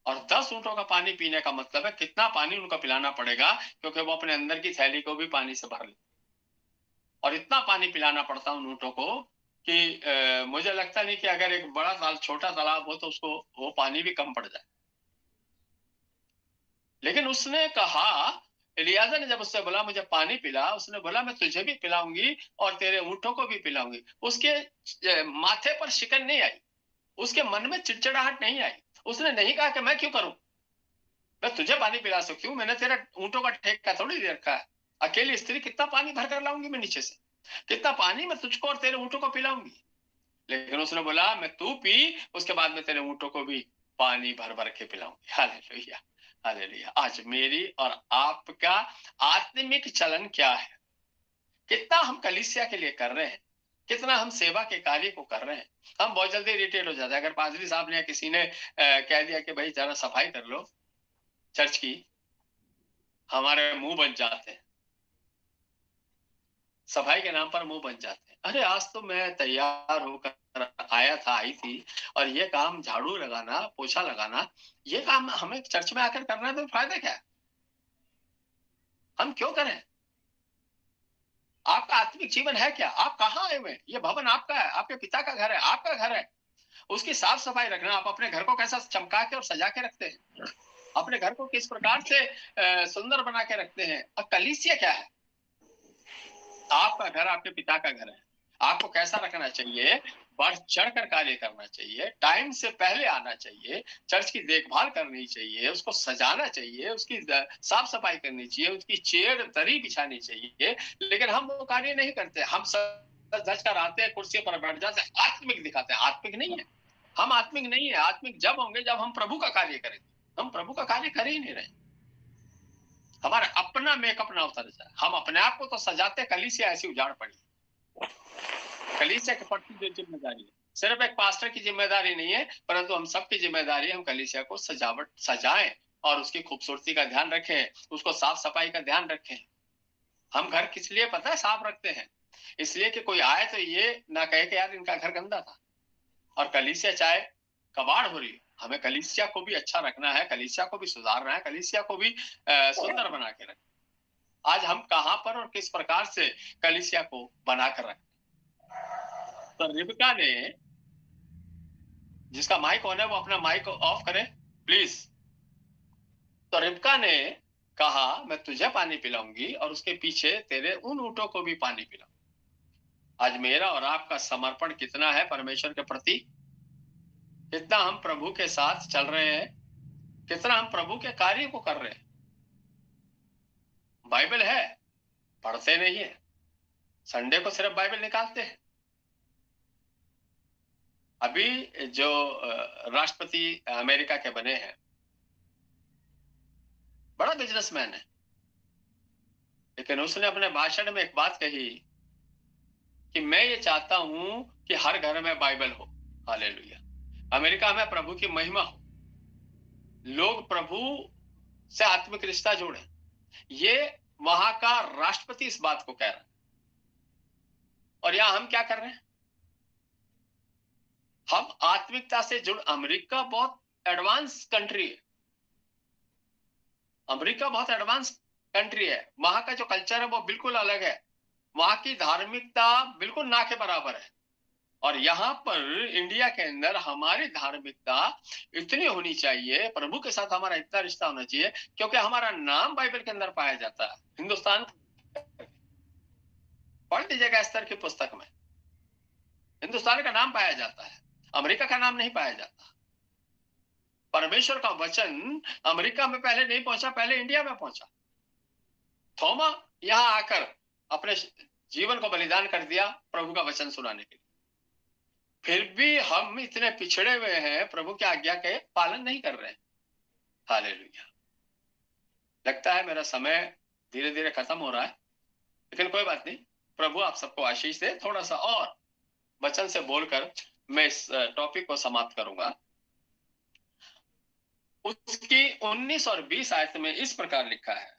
और 10 ऊँटों का पानी पीने का मतलब है कितना पानी उनको पिलाना पड़ेगा, क्योंकि वो अपने अंदर की थैली को भी पानी से भर ले, और इतना पानी पिलाना पड़ता उन ऊँटों को कि मुझे लगता नहीं कि अगर एक बड़ा छोटा तालाब हो तो उसको वो पानी भी कम पड़ जाए। लेकिन उसने कहा, एलियाजा ने जब उससे बोला मुझे पानी पिला, उसने बोला मैं तुझे भी पिलाऊंगी और तेरे ऊँटों को भी पिलाऊंगी। उसके माथे पर शिकन नहीं आई, उसके मन में चिड़चिड़ाहट नहीं आई। उसने नहीं कहा कि मैं क्यों करूं, मैं तुझे पानी पिला सकती हूँ, मैंने तेरा ऊँटों का ठेका थोड़ी दे रखा है। अकेली स्त्री कितना पानी भर कर लाऊंगी मैं नीचे से, कितना पानी मैं तुझको और तेरे ऊँटों को पिलाऊंगी। लेकिन उसने बोला मैं तू पी, उसके बाद में तेरे ऊँटों को भी पानी भर भर के पिलाऊंगी। Hallelujah, hallelujah. आज मेरी और आपका आत्मिक चलन क्या है? कितना हम कलीसिया के लिए कर रहे हैं, कितना हम सेवा के कार्य को कर रहे हैं। हम बहुत जल्दी इरिटेट हो जाते हैं। अगर पादरी साहब ने या किसी ने कह दिया कि भाई जरा सफाई कर लो चर्च की, हमारे मुंह बन जाते हैं, सफाई के नाम पर मुंह बन जाते हैं। अरे आज तो मैं तैयार होकर आया था, आई थी, और ये काम झाड़ू लगाना, पोछा लगाना, ये काम हमें चर्च में आकर करना है, तो फायदा क्या है? हम क्यों करें? आपका आत्मिक जीवन है क्या? आप कहाँ आए हुए? ये भवन आपका है, आपके पिता का घर है, आपका घर है। उसकी साफ सफाई रखना। आप अपने घर को कैसा चमका के और सजा के रखते हैं, अपने घर को किस प्रकार से सुंदर बना के रखते हैं। और कलीसिया क्या है? आपका घर आपके पिता का घर है। आपको कैसा रखना चाहिए? बढ़ चढ़ कर कार्य करना चाहिए, टाइम से पहले आना चाहिए, चर्च की देखभाल करनी चाहिए, उसको सजाना चाहिए, उसकी साफ सफाई करनी चाहिए, उसकी चेयर दरी बिछानी चाहिए। लेकिन हम वो कार्य नहीं करते। हम सब धज कर आते हैं, कुर्सी पर बैठ जाते हैं, आत्मिक दिखाते हैं। आत्मिक नहीं है, हम आत्मिक नहीं है। आत्मिक जब होंगे जब हम प्रभु का कार्य करेंगे। हम प्रभु का कार्य कर ही नहीं रहे। हमारा अपना मेकअप ना उतर जाए। हम अपने आप को तो सजाते, कलीसिया ऐसी उजाड़ पड़ी। कलीसिया के प्रति जो जिम्मेदारी है, सिर्फ एक पास्टर की जिम्मेदारी नहीं है, परंतु हम सबकी जिम्मेदारी है। हम कलीसिया को सजाएं और उसकी खूबसूरती का ध्यान रखें, उसको साफ सफाई का ध्यान रखें। हम घर किस लिए पता है साफ रखते हैं? इसलिए कि कोई आए तो ये ना कहे कि यार इनका घर गंदा था। और कलीसिया चाहे कबाड़ हो रही है, हमें कलीसिया को भी अच्छा रखना है, कलीसिया को भी सुधारना है, कलीसिया को भी सुंदर बना के रखना। आज हम कहां पर और किस प्रकार से कलीसिया को बनाकर रखें? तो रिबका ने, जिसका माइक ऑन है वो अपना माइक ऑफ करे प्लीज। तो रिबका ने कहा मैं तुझे पानी पिलाऊंगी और उसके पीछे तेरे उन ऊँटों को भी पानी पिलाऊंगी। आज मेरा और आपका समर्पण कितना है परमेश्वर के प्रति? कितना हम प्रभु के साथ चल रहे हैं, कितना हम प्रभु के कार्य को कर रहे हैं। बाइबल है, पढ़ते नहीं है, संडे को सिर्फ बाइबल निकालते हैं। अभी जो राष्ट्रपति अमेरिका के बने हैं, बड़ा बिजनेसमैन है, लेकिन उसने अपने भाषण में एक बात कही कि मैं ये चाहता हूं कि हर घर में बाइबल हो। हालेलुया। अमेरिका में प्रभु की महिमा हो, लोग प्रभु से आत्मिक रिश्ता जोड़े। ये वहां का राष्ट्रपति इस बात को कह रहा है। और यहां हम क्या कर रहे हैं? हम आत्मिकता से जुड़, अमेरिका बहुत एडवांस कंट्री है, अमेरिका बहुत एडवांस कंट्री है। वहां का जो कल्चर है वो बिल्कुल अलग है, वहां की धार्मिकता बिल्कुल ना के बराबर है। और यहाँ पर इंडिया के अंदर हमारी धार्मिकता इतनी होनी चाहिए, प्रभु के साथ हमारा इतना रिश्ता होना चाहिए, क्योंकि हमारा नाम बाइबल के अंदर पाया जाता है। हिंदुस्तान, पढ़ लीजिएगा एस्तर की पुस्तक में, हिंदुस्तान का नाम पाया जाता है, अमेरिका का नाम नहीं पाया जाता। परमेश्वर का वचन अमेरिका में पहले नहीं पहुंचा, पहले इंडिया में पहुंचा। थोमा यहां आकर अपने जीवन को बलिदान कर दिया प्रभु का वचन सुनाने के लिए। फिर भी हम इतने पिछड़े हुए हैं, प्रभु की आज्ञा के पालन नहीं कर रहे हैं। हालेलुया। लगता है मेरा समय धीरे धीरे खत्म हो रहा है, लेकिन कोई बात नहीं, प्रभु आप सबको आशीष दे। थोड़ा सा और वचन से बोलकर मैं इस टॉपिक को समाप्त करूंगा। उसकी 19 और 20 आयत में इस प्रकार लिखा है,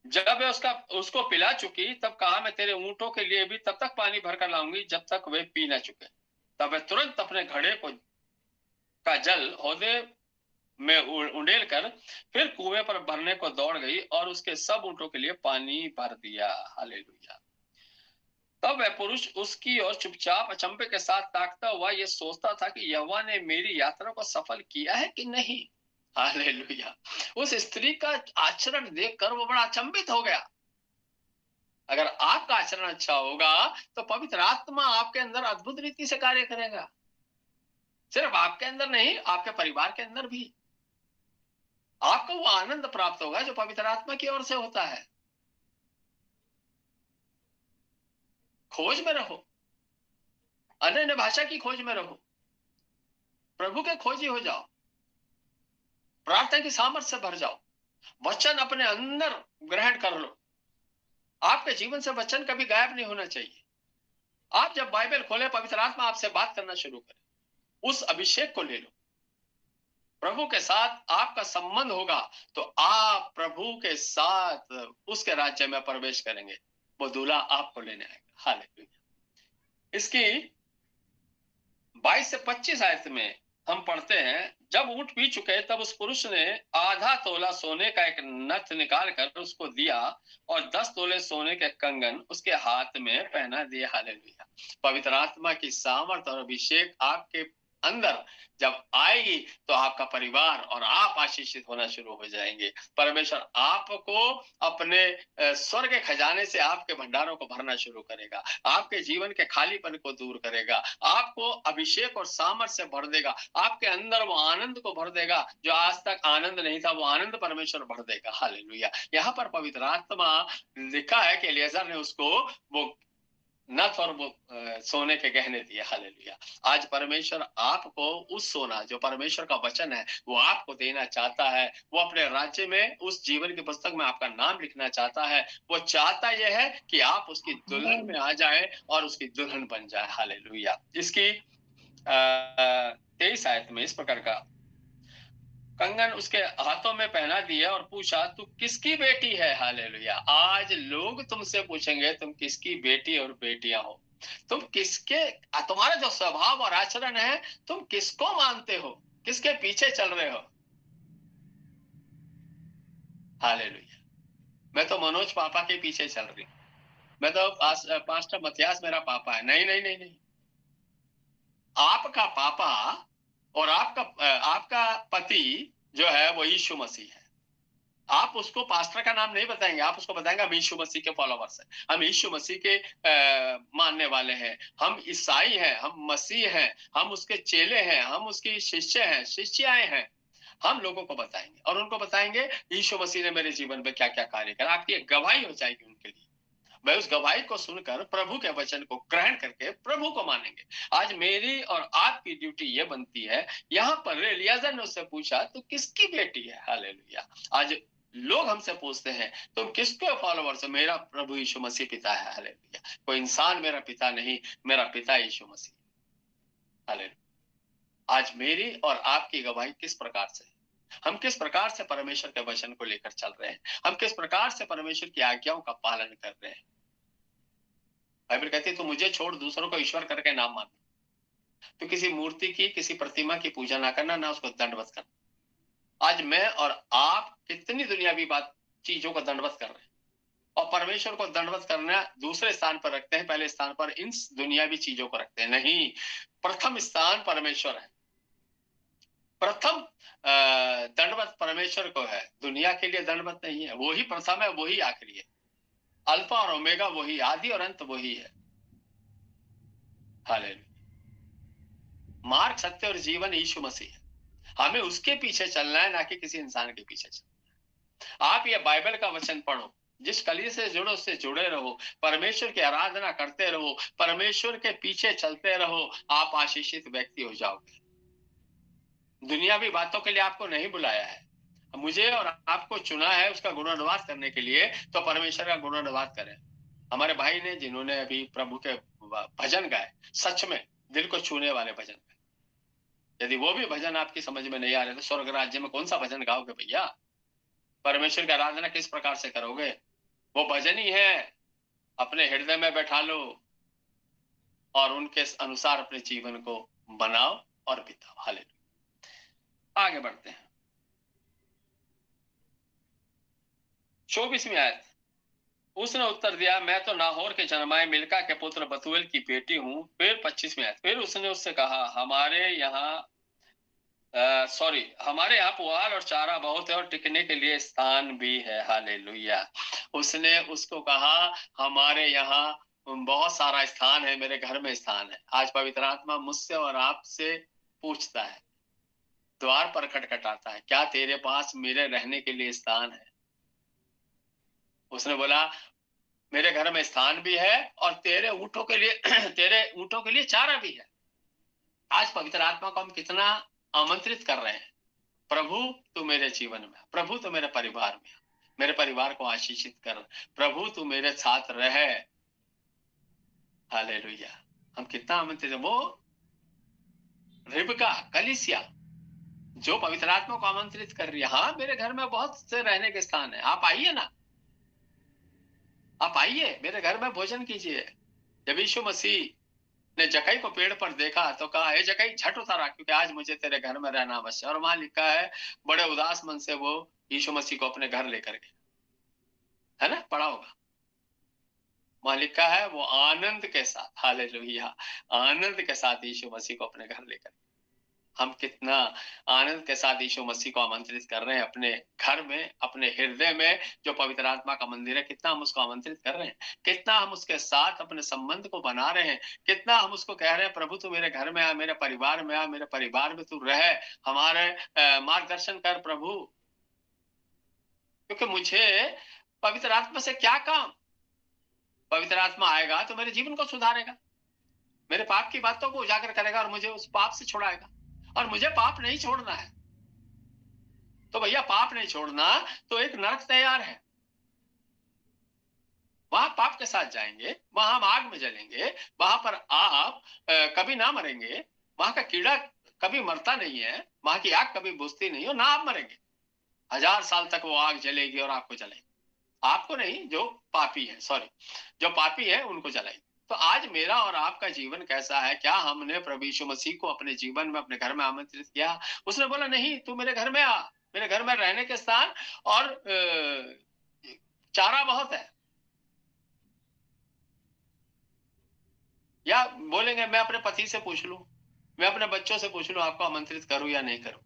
जब वह उसको पिला चुकी, तब कहा, मैं तेरे ऊंटों के लिए भी तब तक पानी भरकर लाऊंगी जब तक वे पी न चुके। तब वह तुरंत अपने घड़े का जल हौदे में उंडेल कर फिर कुएं पर भरने को दौड़ गई और उसके सब ऊंटों के लिए पानी भर दिया। हालेलुया। तब वह पुरुष उसकी ओर चुपचाप अचंभे के साथ ताकता हुआ ये सोचता था कि यहोवा ने मेरी यात्रा को सफल किया है कि नहीं। हालेलुया। उस स्त्री का आचरण देखकर वो बड़ा अचंभित हो गया। अगर आपका आचरण अच्छा होगा तो पवित्र आत्मा आपके अंदर अद्भुत रीति से कार्य करेगा। सिर्फ आपके अंदर नहीं, आपके परिवार के अंदर भी आपको वो आनंद प्राप्त होगा जो पवित्र आत्मा की ओर से होता है। खोज में रहो, अन्य भाषा की खोज में रहो, प्रभु के खोजी हो जाओ, प्रार्थना की सामर्थ्य से भर जाओ, वचन अपने अंदर ग्रहण कर लो। आपके जीवन से वचन कभी गायब नहीं होना चाहिए। आप जब बाइबल खोले, पवित्र आत्मा आपसे बात करना शुरू करे, उस अभिषेक को ले लो। प्रभु के साथ आपका संबंध होगा तो आप प्रभु के साथ उसके राज्य में प्रवेश करेंगे। वो दूल्हा आपको लेने आएगा। हालेलुया। इसकी 22 से 25 आयत में हम पढ़ते हैं, जब ऊंट पी चुके तब उस पुरुष ने आधा तोला सोने का एक नथ निकाल कर उसको दिया और 10 तोले सोने के कंगन उसके हाथ में पहना दिए। हालेलुया। पवित्र आत्मा की सामर्थ्य और अभिषेक आपके अंदर जब आएगी तो आपका परिवार और आप आशीषित होना शुरू हो जाएंगे। परमेश्वर आपको अपने स्वर्ग के खजाने से आपके भंडारों को भरना शुरू करेगा, आपके जीवन के खालीपन को दूर करेगा, आपको अभिषेक और सामर्थ्य से भर देगा, आपके अंदर वो आनंद को भर देगा जो आज तक आनंद नहीं था, वो आनंद परमेश्वर भर देगा। हालेलुया। यहाँ पर पवित्र आत्मा लिखा है कि एलियाजर ने उसको वो नथ और वो सोने के गहने दिए। हालेलुया। आज परमेश्वर आपको उस सोना जो परमेश्वर का वचन है वो आपको देना चाहता है। वो अपने राज्य में उस जीवन की पुस्तक में आपका नाम लिखना चाहता है। वो चाहता यह है कि आप उसकी दुल्हन में आ जाए और उसकी दुल्हन बन जाए। हालेलुया। इसकी 23 आयत में इस प्रकार का कंगन उसके हाथों में पहना दिया और पूछा, तू किसकी बेटी है? हालेलुया। आज लोग तुमसे पूछेंगे तुम किसकी बेटी और बेटियां हो, तुम किसके, तुम्हारा जो स्वभाव और आचरण है, तुम किसको मानते हो, किसके पीछे चल रहे हो। हालेलुया। मैं तो मनोज पापा के पीछे चल रही हूँ, मैं तो पास्टर मथियास मेरा पापा है। नहीं नहीं नहीं नहीं, आपका पापा और आपका पति जो है वो यीशु मसीह है। आप उसको पास्टर का नाम नहीं बताएंगे, आप उसको बताएंगे हम यीशु मसीह के फॉलोवर्स हैं, हम यीशु मसीह के मानने वाले हैं, हम ईसाई हैं, हम मसीह हैं, हम उसके चेले हैं, हम उसकी शिष्य हैं, शिष्याएं हैं। हम लोगों को बताएंगे और उनको बताएंगे यीशु मसीह ने मेरे जीवन में क्या क्या कार्य करा। आपकी एक गवाही हो जाएगी उनके लिए। वह उस गवाही को सुनकर प्रभु के वचन को ग्रहण करके प्रभु को मानेंगे। आज मेरी और आपकी ड्यूटी ये बनती है। यहाँ पर एलियाजर ने उससे पूछा, तू किसकी बेटी है? हालेलुया। आज लोग हमसे पूछते हैं तुम किसके फॉलोवर्स हो? मेरा प्रभु यीशु मसीह पिता है। हालेलुया। कोई इंसान मेरा पिता नहीं, मेरा पिता यीशु मसीह। हालेलुया। आज मेरी और आपकी गवाही किस प्रकार से है? हम किस प्रकार से परमेश्वर के वचन को लेकर चल रहे हैं? हम किस प्रकार से परमेश्वर की आज्ञाओं का पालन कर रहे हैं? बाइबल कहती है तो मुझे छोड़ दूसरों को ईश्वर करके नाम मानना, तो किसी मूर्ति की, किसी प्रतिमा की पूजा ना करना, ना उसको दंडवत करना। आज मैं और आप कितनी दुनियावी बात चीजों को दंडवत कर रहे हैं और परमेश्वर को दंडवत करना दूसरे स्थान पर रखते हैं, पहले स्थान पर इन दुनियावी चीजों को रखते हैं। नहीं, प्रथम स्थान परमेश्वर है। प्रथम दंडवत परमेश्वर को है, दुनिया के लिए दंडवत नहीं है। वही प्रथम है, वही आखिरी है, अल्फा और ओमेगा वही, आदि और अंत वही है। हालेलुया। मार्ग, सत्य और जीवन यीशु मसीह है। हमें उसके पीछे चलना है, ना कि किसी इंसान के पीछे चलना। आप ये बाइबल का वचन पढ़ो, जिस कली से जुड़ो उससे जुड़े रहो, परमेश्वर की आराधना करते रहो, परमेश्वर के पीछे चलते रहो, आप आशीषित व्यक्ति हो जाओगे। दुनियावी बातों के लिए आपको नहीं बुलाया है, मुझे और आपको चुना है उसका गुणानुवाद करने के लिए, तो परमेश्वर का गुणानुवाद करें। हमारे भाई ने जिन्होंने अभी प्रभु के भजन गाए, सच में दिल को छूने वाले भजन गाएं। यदि वो भी भजन आपकी समझ में नहीं आ रहे तो स्वर्ग राज्य में कौन सा भजन गाओगे भैया? परमेश्वर की आराधना किस प्रकार से करोगे? वो भजन ही है, अपने हृदय में बैठा लो और उनके अनुसार अपने जीवन को बनाओ और बिताओ। हालेलुया। आगे बढ़ते हैं। 24वीं आयत। उसने उत्तर दिया, मैं तो नाहोर के जन्माए मिल्का के पुत्र बतूएल की बेटी हूँ। फिर 25वीं आयत। फिर उसने उससे कहा, हमारे यहाँ पुआल और चारा बहुत है और टिकने के लिए स्थान भी है। हालेलुया। उसने उसको कहा, हमारे यहाँ बहुत सारा स्थान है, मेरे घर में स्थान है। आज पवित्र आत्मा मुझसे और आपसे पूछता है, द्वार पर खटखटाता है, क्या तेरे पास मेरे रहने के लिए स्थान है? उसने बोला, मेरे घर में स्थान भी है और तेरे ऊँटों के लिए तेरे ऊँटों के लिए चारा भी है। आज पवित्र आत्मा को हम कितना आमंत्रित कर रहे हैं, प्रभु तू मेरे जीवन में, प्रभु तू मेरे परिवार में, मेरे परिवार को आशीषित कर, प्रभु तू मेरे साथ रहे। हालेलुया। हम कितना आमंत्रित है। वो रिबका कलीसिया जो पवित्र आत्मा को आमंत्रित कर रही है, हाँ मेरे घर में बहुत से रहने के स्थान है, आप आइए ना, आप आइए मेरे घर में भोजन कीजिए। जब यीशु मसीह ने जकई को पेड़ पर देखा तो कहा, हे जकई झट उतारा, क्योंकि आज मुझे तेरे घर में रहना अवश्य। और वहां लिखा है, बड़े उदास मन से वो यीशु मसीह को अपने घर लेकर गए, है ना, पढ़ा होगा। वहां लिखा है, वो आनंद के साथ, हालेलुया, आनंद के साथ यीशु मसीह को अपने घर लेकर। हम कितना आनंद के साथ यीशु मसीह को आमंत्रित कर रहे हैं अपने घर में, अपने हृदय में जो पवित्र आत्मा का मंदिर है, कितना हम उसको आमंत्रित कर रहे हैं, कितना हम उसके साथ अपने संबंध को बना रहे हैं, कितना हम उसको कह रहे हैं, प्रभु तू मेरे घर में आ, मेरे परिवार में आ, मेरे परिवार में तू रहे, हमारे मार्गदर्शन कर प्रभु। क्योंकि मुझे पवित्र आत्मा से क्या काम? पवित्र आत्मा आएगा तो मेरे जीवन को सुधारेगा, मेरे पाप की बातों को उजागर करेगा और मुझे उस पाप से छुड़ाएगा। और मुझे पाप नहीं छोड़ना है, तो भैया पाप नहीं छोड़ना तो एक नरक तैयार है। वहां पाप के साथ जाएंगे, वहां हम आग में जलेंगे, वहां पर आप कभी ना मरेंगे, वहां का कीड़ा कभी मरता नहीं है, वहां की आग कभी बुझती नहीं हो, ना आप मरेंगे। 1000 साल तक वो आग जलेगी और आपको जलेगी, आपको नहीं, जो पापी है, सॉरी, जो पापी है उनको जलाएगी। तो आज मेरा और आपका जीवन कैसा है? क्या हमने प्रभु यीशु मसीह को अपने जीवन में, अपने घर में आमंत्रित किया? उसने बोला, नहीं, तू मेरे घर में आ, मेरे घर में रहने के स्थान और चारा बहुत है। या बोलेंगे, मैं अपने पति से पूछ लूं, मैं अपने बच्चों से पूछ लूं, आपको आमंत्रित करूं या नहीं करूं।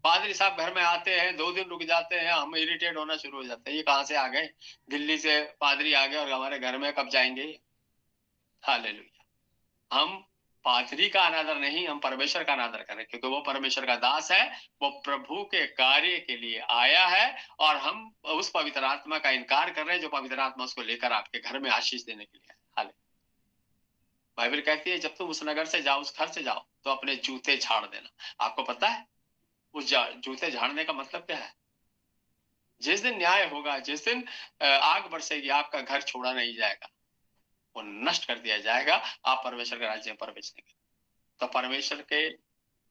पादरी साहब घर में आते हैं, 2 दिन रुक जाते हैं, हम इरिटेट होना शुरू हो जाते हैं, ये कहां से आ गए, दिल्ली से पादरी आ गए और हमारे घर में कब जाएंगे। हालेलुया। हम पादरी का अनादर नहीं, हम परमेश्वर का अनादर करें, क्योंकि वो परमेश्वर का दास है, वो प्रभु के कार्य के लिए आया है और हम उस पवित्र आत्मा का इनकार कर रहे हैं जो पवित्र आत्मा उसको लेकर आपके घर में आशीष देने के लिए। हालेलुया। बाइबल कहती है, जब तुम उस नगर से जाओ, उस घर से जाओ, तो अपने जूते झाड़ देना। आपको पता है उस जूते झाड़ने का मतलब क्या है? जिस दिन न्याय होगा, जिस दिन आग बरसेगी, आपका घर छोड़ा नहीं जाएगा, वो नष्ट कर दिया जाएगा, आप परमेश्वर के राज्य में प्रवेश नहीं करेंगे। तो परमेश्वर के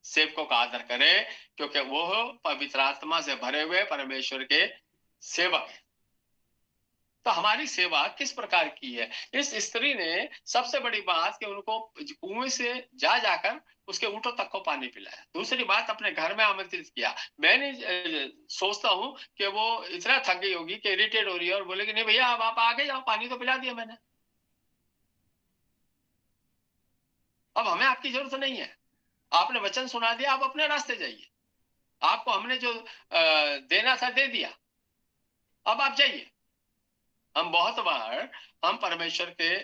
सेवकों का आदर करें, क्योंकि वो पवित्र आत्मा से भरे हुए परमेश्वर के सेवक हैं। तो हमारी सेवा किस प्रकार की है? इस स्त्री ने सबसे बड़ी बात कि उनको कुएं से जा जाकर उसके ऊँटों तक को पानी पिलाया। दूसरी बात, अपने घर में आमंत्रित किया। मैंने सोचता हूँ कि वो इतना थक गई होगी कि इरिटेट हो रही है और बोलेगी, नहीं भैया अब आप आगे जाओ, पानी तो पिला दिया मैंने, अब हमें आपकी जरूरत नहीं है, आपने वचन सुना दिया, आप अपने रास्ते जाइए, आपको हमने जो देना था दे दिया, अब आप जाइए। हम बहुत बार हम परमेश्वर के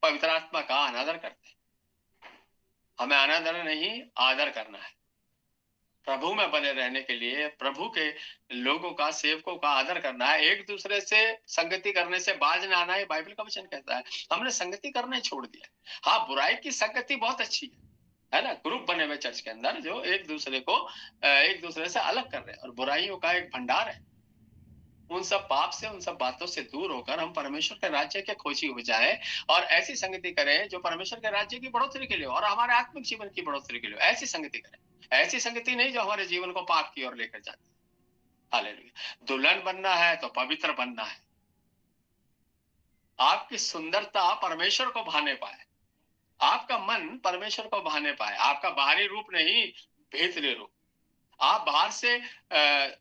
पवित्र आत्मा का अनादर करते हैं। हमें अनादर नहीं, आदर करना है। प्रभु में बने रहने के लिए प्रभु के लोगों का, सेवकों का आदर करना है। एक दूसरे से संगति करने से बाज ना आना है, बाइबल का वचन कहता है। हमने संगति करना ही छोड़ दिया। हाँ, बुराई की संगति बहुत अच्छी है ना, ग्रुप बने हुए चर्च के अंदर जो एक दूसरे को एक दूसरे से अलग कर रहे हैं, और बुराइयों का एक भंडार है, उन सब पाप से, उन सब बातों से दूर होकर हम परमेश्वर के राज्य के खोजी हो जाएं और ऐसी संगति करें जो परमेश्वर के राज्य की बढ़ोतरी के लिए और हमारे आत्मिक जीवन की बढ़ोतरी के लिए। ऐसी संगति करें, ऐसी संगति नहीं जो हमारे जीवन को पाप की ओर लेकर जाती है। हालेलुया। दुल्हन बनना है तो पवित्र बनना है। आपकी सुंदरता परमेश्वर को भाने पाए, आपका मन परमेश्वर को भाने पाए, आपका बाहरी रूप नहीं, भीतरी रूप। आप बाहर से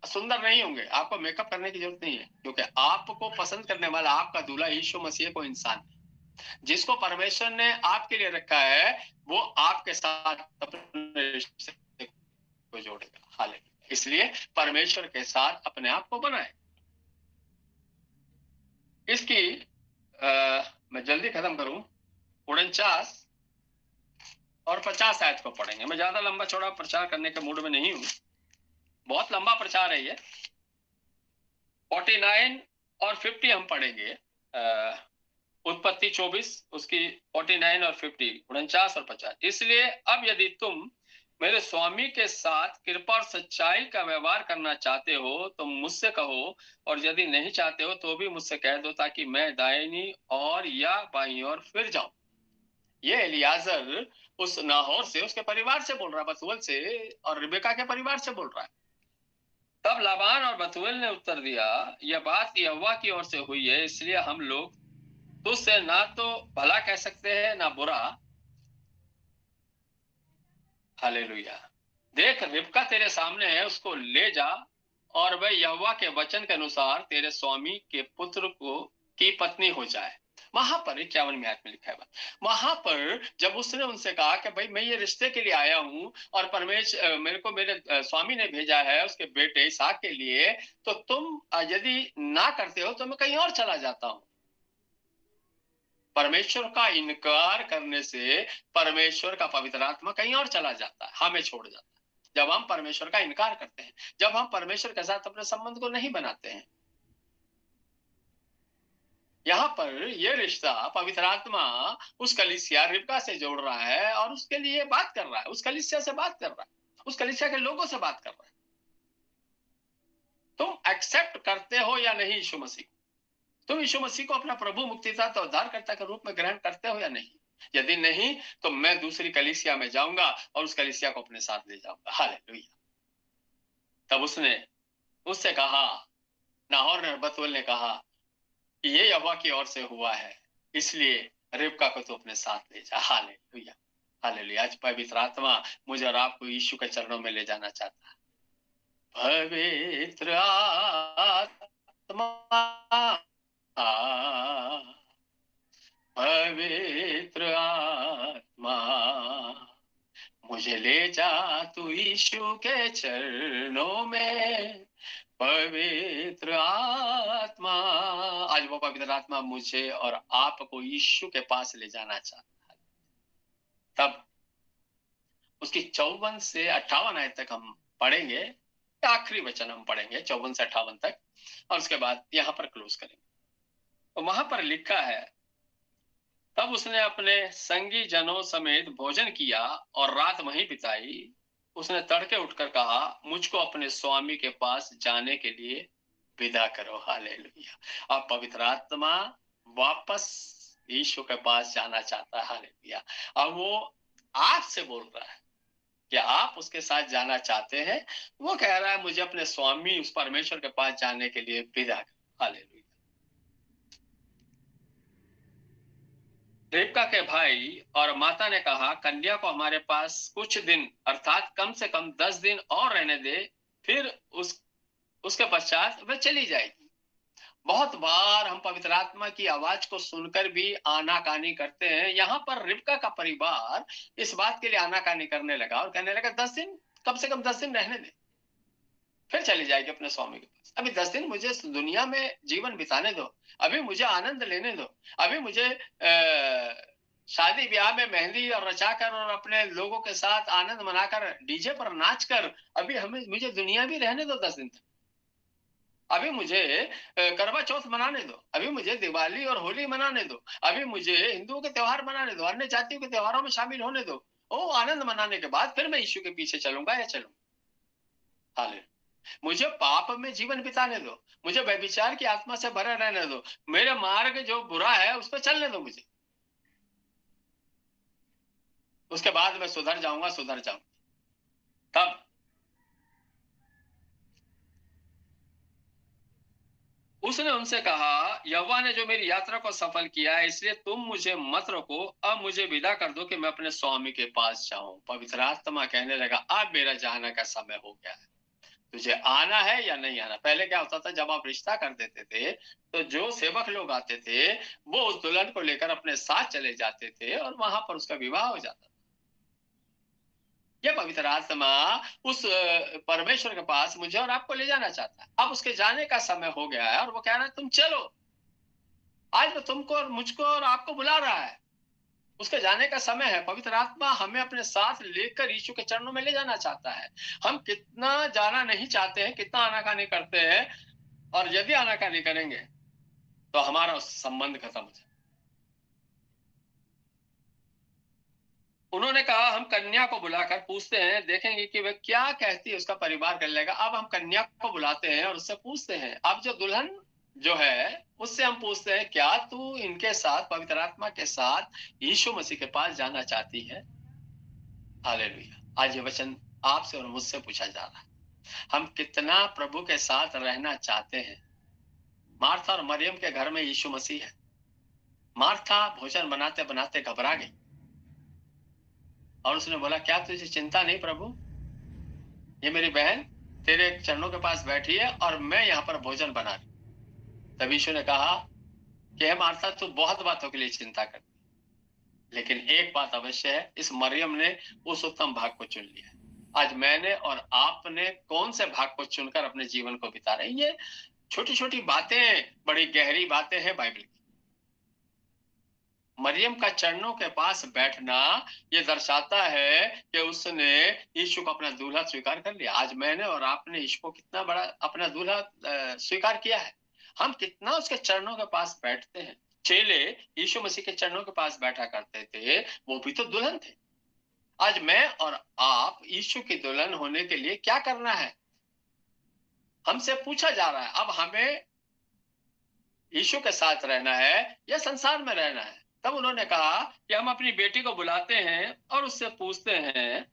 सुंदर नहीं होंगे, आपको मेकअप करने की जरूरत नहीं है, क्योंकि आपको पसंद करने वाला आपका दूल्हा यीशु मसीह को इंसान जिसको परमेश्वर ने आपके लिए रखा है, वो आपके साथ अपने रिश्ते को जोड़ेगा। हालेलुया। इसलिए परमेश्वर के साथ अपने आप को बनाए। इसकी मैं जल्दी खत्म करूं, 49 और 50 आयत को पढ़ेंगे। मैं ज्यादा लंबा चौड़ा प्रचार करने के मूड में नहीं हूं, बहुत लंबा प्रचार है ये। 49 और 50 हम पढ़ेंगे। उत्पत्ति 24 उसकी 49 और 50, 49 और 50। इसलिए अब यदि तुम मेरे स्वामी के साथ कृपा और सच्चाई का व्यवहार करना चाहते हो तो मुझसे कहो, और यदि नहीं चाहते हो तो भी मुझसे कह दो, ताकि मैं दाहिनी और या बाईं ओर फिर जाऊं। ये एलियाजर उस नाहोर से, उसके परिवार से बोल रहा है, बतूएल से और रिबेका के परिवार से बोल रहा है। तब लाबान और बतूएल ने उत्तर दिया, यह बात यहोवा की ओर से हुई है, इसलिए हम लोग तुझसे ना तो भला कह सकते हैं ना बुरा। हालेलुया। देख, रिबका तेरे सामने है, उसको ले जा और वह यहोवा के वचन के अनुसार तेरे स्वामी के पुत्र को की पत्नी हो जाए। वहां पर 51 आयत में लिखा है, वहां पर जब उसने उनसे कहा कि भाई मैं ये रिश्ते के लिए आया हूं और परमेश्वर मेरे को मेरे स्वामी ने भेजा है उसके बेटे इसहाक के लिए, तो तुम यदि ना करते हो तो मैं कहीं और चला जाता हूं। परमेश्वर का इनकार करने से परमेश्वर का पवित्र आत्मा कहीं और चला जाता है, हमें छोड़ जाता है। जब हम परमेश्वर का इनकार करते हैं, जब हम परमेश्वर के साथ अपने संबंध को नहीं बनाते हैं। यहाँ पर यह रिश्ता पवित्र आत्मा उस कलीसिया रिबका से जोड़ रहा है और उसके लिए बात कर रहा है, उस कलीसिया से बात कर रहा है, उस कलीसिया के लोगों से बात कर रहा है। तुम एक्सेप्ट करते हो या नहीं यीशु मसीह? तुम यीशु मसीह को अपना प्रभु, मुक्तिदाता और उद्धारकर्ता के रूप में ग्रहण करते हो या नहीं? यदि नहीं तो मैं दूसरी कलीसिया में जाऊंगा और उस कलीसिया को अपने साथ ले जाऊंगा। हालेलुया। तब उसने उससे कहा, नाहोर ने, बतूएल ने कहा कि ये यहोवा की ओर से हुआ है, इसलिए रिबका को तो अपने साथ ले जा। हालेलुया। हालेलुया। आज पवित्र आत्मा मुझे और आपको यीशु के चरणों में ले जाना चाहता है। पवित्र आत्मा, पवित्र आत्मा मुझे ले जा तू यीशु के चरणों में। पवित्र आत्मा, आज वो पवित्र आत्मा मुझे और आपको यीशु के पास ले जाना चाहता है। तब उसकी 54 से 58 आयत तक हम पढ़ेंगे, आखिरी वचन हम पढ़ेंगे 54 से 58 तक, और उसके बाद यहां पर क्लोज करेंगे। तो वहां पर लिखा है, तब उसने अपने संगी जनों समेत भोजन किया और रात वहीं बिताई। उसने तड़के उठकर कहा, मुझको अपने स्वामी के पास जाने के लिए विदा करो। हालेलुया। अब पवित्र आत्मा वापस यीशु के पास जाना चाहता है। हालेलुया। अब वो आपसे बोल रहा है कि आप उसके साथ जाना चाहते हैं। वो कह रहा है, मुझे अपने स्वामी उस परमेश्वर के पास जाने के लिए विदा करो। हालेलुया। रिबका के भाई और माता ने कहा, कन्या को हमारे पास कुछ दिन अर्थात कम से कम 10 दिन और रहने दे, फिर उसके पश्चात वह चली जाएगी। बहुत बार हम पवित्र आत्मा की आवाज को सुनकर भी आनाकानी करते हैं। यहाँ पर रिबका का परिवार इस बात के लिए आनाकानी करने लगा और कहने लगा, 10 दिन, कम से कम 10 दिन रहने दे, फिर चली जाएगी अपने स्वामी के पास। अभी 10 दिन मुझे दुनिया में जीवन बिताने दो, अभी मुझे आनंद लेने दो, अभी मुझे शादी ब्याह में मेहंदी और रचाकर और अपने लोगों के साथ आनंद मनाकर डीजे पर नाचकर अभी मुझे दुनिया भी रहने दो 10 दिन तक। अभी मुझे करवा चौथ मनाने दो, अभी मुझे दिवाली और होली मनाने दो, अभी मुझे हिंदुओं के त्योहार मनाने दो, अन्य जातियों के त्योहारों में शामिल होने दो। ओ आनंद मनाने के बाद फिर मैं यीशु के पीछे चलूंगा या चलूंगा। हालेलुया। मुझे पाप में जीवन बिताने दो, मुझे व्यभिचार की आत्मा से भरे रहने दो, मेरे मार्ग जो बुरा है उस पर चलने दो मुझे। उसके बाद मैं सुधर जाऊंगा, सुधर जाऊंगा। तब उसने उनसे कहा, यहोवा ने जो मेरी यात्रा को सफल किया है, इसलिए तुम मुझे मत रोको, अब मुझे विदा कर दो कि मैं अपने स्वामी के पास जाऊं। पवित्र आत्मा कहने लगा, अब मेरा जाने का समय हो गया है, तुझे आना है या नहीं आना। पहले क्या होता था, जब आप रिश्ता कर देते थे तो जो सेवक लोग आते थे वो उस दुल्हन को लेकर अपने साथ चले जाते थे और वहां पर उसका विवाह हो जाता था। ये पवित्र आत्मा उस परमेश्वर के पास मुझे और आपको ले जाना चाहता है। अब उसके जाने का समय हो गया है और वो कह रहा है, तुम चलो, आज वो तुमको और मुझको और आपको बुला रहा है। उसके जाने का समय है। पवित्र आत्मा हमें अपने साथ लेकर यीशु के चरणों में ले जाना चाहता है। हम कितना जाना नहीं चाहते हैं, कितना आनाकानी करते हैं, और यदि आनाकानी करेंगे तो हमारा संबंध खत्म हो जाए। उन्होंने कहा, हम कन्या को बुलाकर पूछते हैं, देखेंगे कि वह क्या कहती है, उसका परिवार कर लेगा। अब हम कन्या को बुलाते हैं और उससे पूछते हैं। अब जो दुल्हन जो है उससे हम पूछते हैं, क्या तू इनके साथ, पवित्र आत्मा के साथ यीशु मसीह के पास जाना चाहती है? हालेलुया। आज ये वचन आपसे और मुझसे पूछा जा रहा है, हम कितना प्रभु के साथ रहना चाहते हैं। मार्था और मरियम के घर में यीशु मसीह है। मार्था भोजन बनाते बनाते घबरा गई और उसने बोला, क्या तुझे चिंता नहीं प्रभु, ये मेरी बहन तेरे चरणों के पास बैठी है और मैं यहाँ पर भोजन बना रही। तब यीशु ने कहा कि हे मार्था, तू बहुत बातों के लिए चिंता करती, लेकिन एक बात अवश्य है, इस मरियम ने उस उत्तम भाग को चुन लिया है। आज मैंने और आपने कौन से भाग को चुनकर अपने जीवन को बिता रहे हैं? ये छोटी छोटी बातें बड़ी गहरी बातें हैं बाइबल की। मरियम का चरणों के पास बैठना ये दर्शाता है कि उसने यीशु को अपना दूल्हा स्वीकार कर लिया। आज मैंने और आपने यीशु को कितना बड़ा अपना दूल्हा स्वीकार किया है। हम कितना उसके चरणों के पास बैठते हैं। चेले यीशु मसीह के चरणों के पास बैठा करते थे, वो भी तो दुल्हन थे। आज मैं और आप यीशु की दुल्हन होने के लिए क्या करना है, हमसे पूछा जा रहा है। अब हमें यीशु के साथ रहना है या संसार में रहना है? तब उन्होंने कहा कि हम अपनी बेटी को बुलाते हैं और उससे पूछते हैं।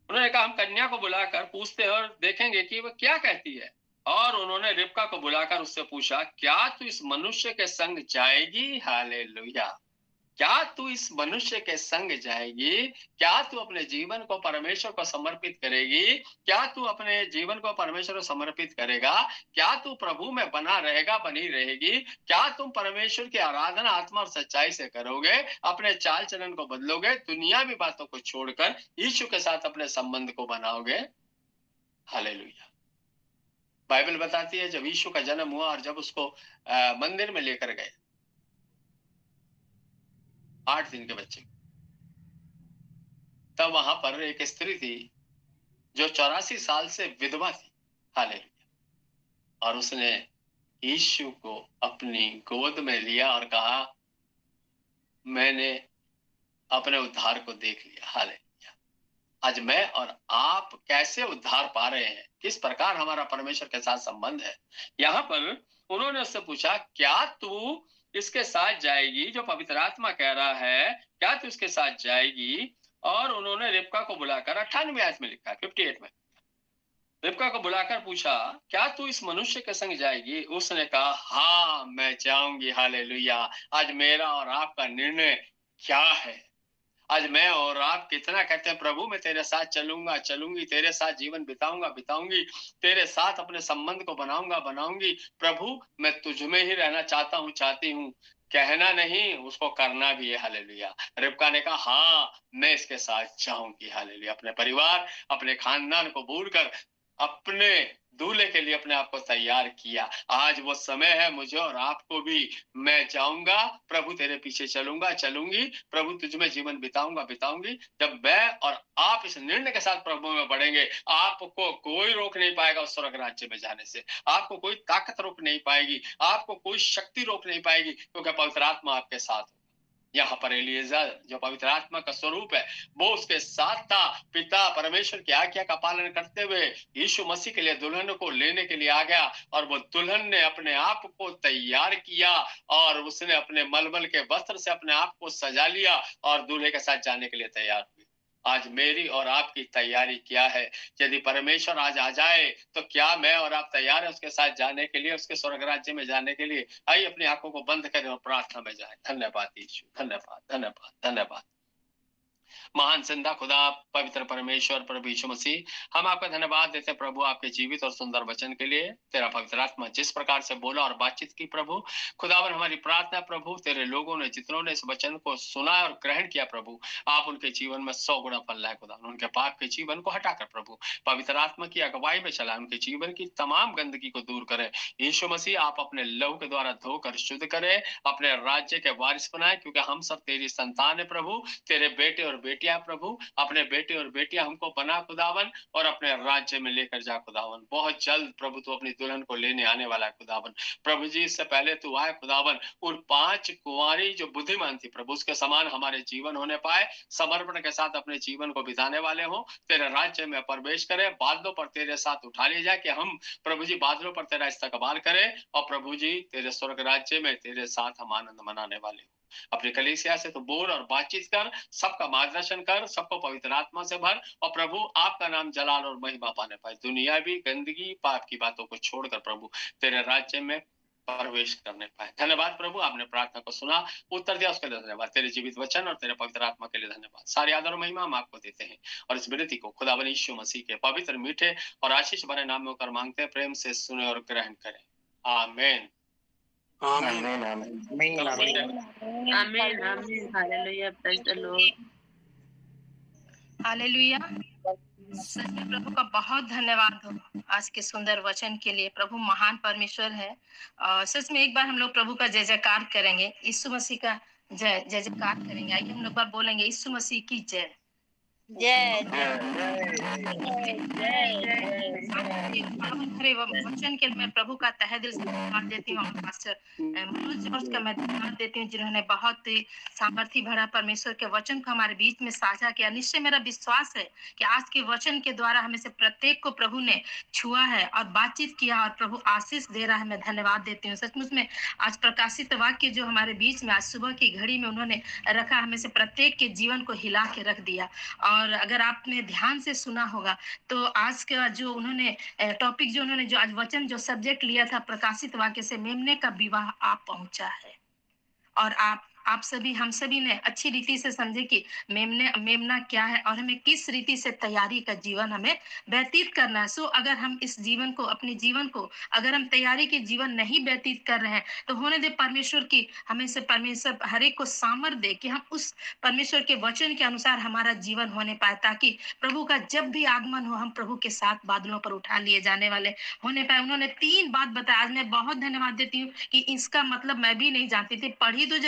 उन्होंने कहा, हम कन्या को बुलाकर पूछते हैं और देखेंगे कि वह क्या कहती है। और उन्होंने रिबका को बुलाकर उससे पूछा, क्या तू इस मनुष्य के संग जाएगी? हालेलुया। क्या तू इस मनुष्य के संग जाएगी? क्या तू अपने जीवन को परमेश्वर को समर्पित करेगी? क्या तू अपने जीवन को परमेश्वर को समर्पित करेगा? क्या तू प्रभु में बना रहेगा, बनी रहेगी? क्या तुम परमेश्वर की आराधना आत्मा और सच्चाई से करोगे? अपने चाल चलन को बदलोगे? दुनियावी बातों को छोड़कर यीशु के साथ अपने संबंध को बनाओगे? हालेलुया। बाइबल बताती है, जब यीशु का जन्म हुआ और जब उसको मंदिर में लेकर गए 8 दिन के बच्चे, तब वहां पर एक स्त्री थी जो 84 साल से विधवा थी। हालेलुया। और उसने यीशु को अपनी गोद में लिया और कहा, मैंने अपने उद्धार को देख लिया। हालेलुया। आज मैं और आप कैसे उद्धार पा रहे हैं, किस प्रकार हमारा परमेश्वर के साथ संबंध है। यहाँ पर उन्होंने उससे पूछा, क्या तू इसके साथ जाएगी? जो पवित्र आत्मा कह रहा है, क्या तू इसके साथ जाएगी? और उन्होंने रिबका को बुलाकर 98 आयत में लिखा है, 58 में रिबका को बुलाकर पूछा, क्या तू इस मनुष्य के संग जाएगी? उसने कहा, हाँ मैं जाऊंगी। हालेलुया। आज मेरा और आपका निर्णय क्या है? आज मैं और आप कितना कहते हैं, प्रभु मैं तेरे साथ चलूंगा, चलूंगी, तेरे साथ जीवन बिताऊंगा, बिताऊंगी, तेरे साथ अपने संबंध को बनाऊंगा, बनाऊंगी। प्रभु मैं तुझ में ही रहना चाहता हूँ, चाहती हूँ। कहना नहीं, उसको करना भी है। हालेलुया। रिबका ने कहा, हाँ मैं इसके साथ जाऊंगी। हालेलुया। अपने परिवार, अपने खानदान को भूलकर अपने दूल्हे के लिए अपने आप को तैयार किया। आज वो समय है मुझे और आपको भी, मैं जाऊंगा, प्रभु तेरे पीछे चलूंगा, चलूंगी, प्रभु तुझ में जीवन बिताऊंगा, बिताऊंगी। जब मैं और आप इस निर्णय के साथ प्रभु में बढ़ेंगे, आपको कोई रोक नहीं पाएगा उस स्वर्ग राज्य में जाने से। आपको कोई ताकत रोक नहीं पाएगी, आपको कोई शक्ति रोक नहीं पाएगी, क्योंकि पवित्र आत्मा आपके साथ। यहाँ पर एलिएज़र जो पवित्र आत्मा का स्वरूप है, वो उसके साथ था। पिता परमेश्वर की आज्ञा का पालन करते हुए यीशु मसीह के लिए दुल्हन को लेने के लिए आ गया, और वो दुल्हन ने अपने आप को तैयार किया, और उसने अपने मलमल के वस्त्र से अपने आप को सजा लिया और दूल्हे के साथ जाने के लिए तैयार हुई। आज मेरी और आपकी तैयारी क्या है? यदि परमेश्वर आज आ जाए, तो क्या मैं और आप तैयार हैं उसके साथ जाने के लिए, उसके स्वर्ग राज्य में जाने के लिए? आइए अपनी आंखों को बंद करें और प्रार्थना में जाएं। धन्यवाद यीशु, धन्यवाद, धन्यवाद, धन्यवाद। महान जिंदा खुदा, पवित्र परमेश्वर प्रभु यीशु मसीह, हम आपका धन्यवाद देते हैं प्रभु, आपके जीवित और सुंदर वचन के लिए। तेरा पवित्र आत्मा जिस प्रकार से बोला और बातचीत की प्रभु, खुदावन हमारी प्रार्थना प्रभु, तेरे लोगों ने जितनों ने इस वचन को सुना और ग्रहण किया प्रभु, आप उनके जीवन में 100 गुना फल लाए खुदा, उनके पाप के जीवन को हटाकर प्रभु पवित्र आत्मा की अगुवाई में चलाए, उनके जीवन की तमाम गंदगी को दूर करें। यीशु मसीह, आप अपने लहू के द्वारा धोकर शुद्ध करें, अपने राज्य के वारिस बनाए, क्योंकि हम सब तेरी संतान है प्रभु, तेरे बेटे और बेटियां प्रभु। अपने बेटे और बेटियां हमको बना खुदावन, और अपने राज्य में लेकर जा खुदावन। बहुत जल्द प्रभु तू अपनी दुल्हन को लेने आने वाला है खुदावन। प्रभु जी, इससे पहले तू आए खुदावन, उन 5 कुंवारी जो बुद्धिमान थी प्रभु, उसके समान हमारे जीवन होने पाए, समर्पण के साथ अपने जीवन को बिताने वाले हो, तेरे राज्य में प्रवेश करें, बादलों पर तेरे साथ उठा ले जाए, कि हम प्रभु जी बादलों पर तेरा इस्तकबाल करें, और प्रभु जी तेरे स्वर्ग राज्य में तेरे साथ हम आनंद मनाने वाले हो। अपनी कलीसिया से तो बोल और बातचीत कर, सबका मार्गदर्शन कर, सबको पवित्र आत्मा से भर, और प्रभु आपका नाम जलाल और महिमा पाने पाए। दुनिया भी गंदगी पाप की बातों को छोड़कर प्रभु तेरे राज्य में प्रवेश करने पाए। धन्यवाद प्रभु, आपने प्रार्थना को सुना, उत्तर दिया, उसके लिए धन्यवाद। तेरे जीवित वचन और तेरे पवित्र आत्मा के लिए धन्यवाद। सारी आदर और महिमा हम आपको देते हैं, और इस विनती को खुदावन यीशु मसीह के पवित्र, मीठे और आशीष भरे नाम में होकर मांगते हैं, प्रेम से सुने और ग्रहण करें। आमीन। आमीन, आमीन, आमीन, आमीन, आमीन। Hallelujah, praise the Lord. Hallelujah. सच में प्रभु का बहुत धन्यवाद हो आज के सुंदर वचन के लिए। प्रभु महान परमेश्वर है, और सच में एक बार हम लोग प्रभु का जय जयकार करेंगे, यीशु मसीह का जय जय जयकार करेंगे। आइए हम लोग बार बोलेंगे, यीशु मसीह की जय जय भरे वचन के मैं प्रभु का तहे दिल से धन्यवाद देती हूँ। पास्टर मनोज जॉर्ज का मैं धन्यवाद देती हूँ, जिन्होंने बहुत ही सामर्थ्य भरा परमेश्वर के वचन को हमारे बीच में साझा किया। निश्चय मेरा विश्वास है कि आज के वचन के द्वारा हमें से प्रत्येक को प्रभु ने छुआ है और बातचीत किया, और प्रभु आशीष दे रहा है। मैं धन्यवाद देती हूँ। सचमुच में आज प्रकाशित वाक्य जो हमारे बीच में आज सुबह की घड़ी में उन्होंने रखा, हमें से प्रत्येक के जीवन को हिला के रख दिया। और अगर आपने ध्यान से सुना होगा तो आज का जो उन्होंने टॉपिक, जो उन्होंने जो आज वचन जो सब्जेक्ट लिया था प्रकाशित वाक्य से, मेमने का विवाह आप पहुंचा है। और आप सभी, हम सभी ने अच्छी रीति से समझे कि मेमना क्या है और हमें किस रीति से तैयारी का जीवन हमें व्यतीत करना है। सो अगर हम इस जीवन को, अपने जीवन को अगर हम तैयारी के जीवन नहीं व्यतीत कर रहे हैं, तो होने दे परमेश्वर की, हमें से परमेश्वर हर एक को सामर्थ दे कि हम उस परमेश्वर के वचन के अनुसार हमारा जीवन होने पाए, ताकि प्रभु का जब भी आगमन हो हम प्रभु के साथ बादलों पर उठा लिए जाने वाले होने पाए। उन्होंने 3 बात बताया। आज मैं बहुत धन्यवाद देती हूँ कि इसका मतलब मैं भी नहीं जानती थी, पढ़ी तो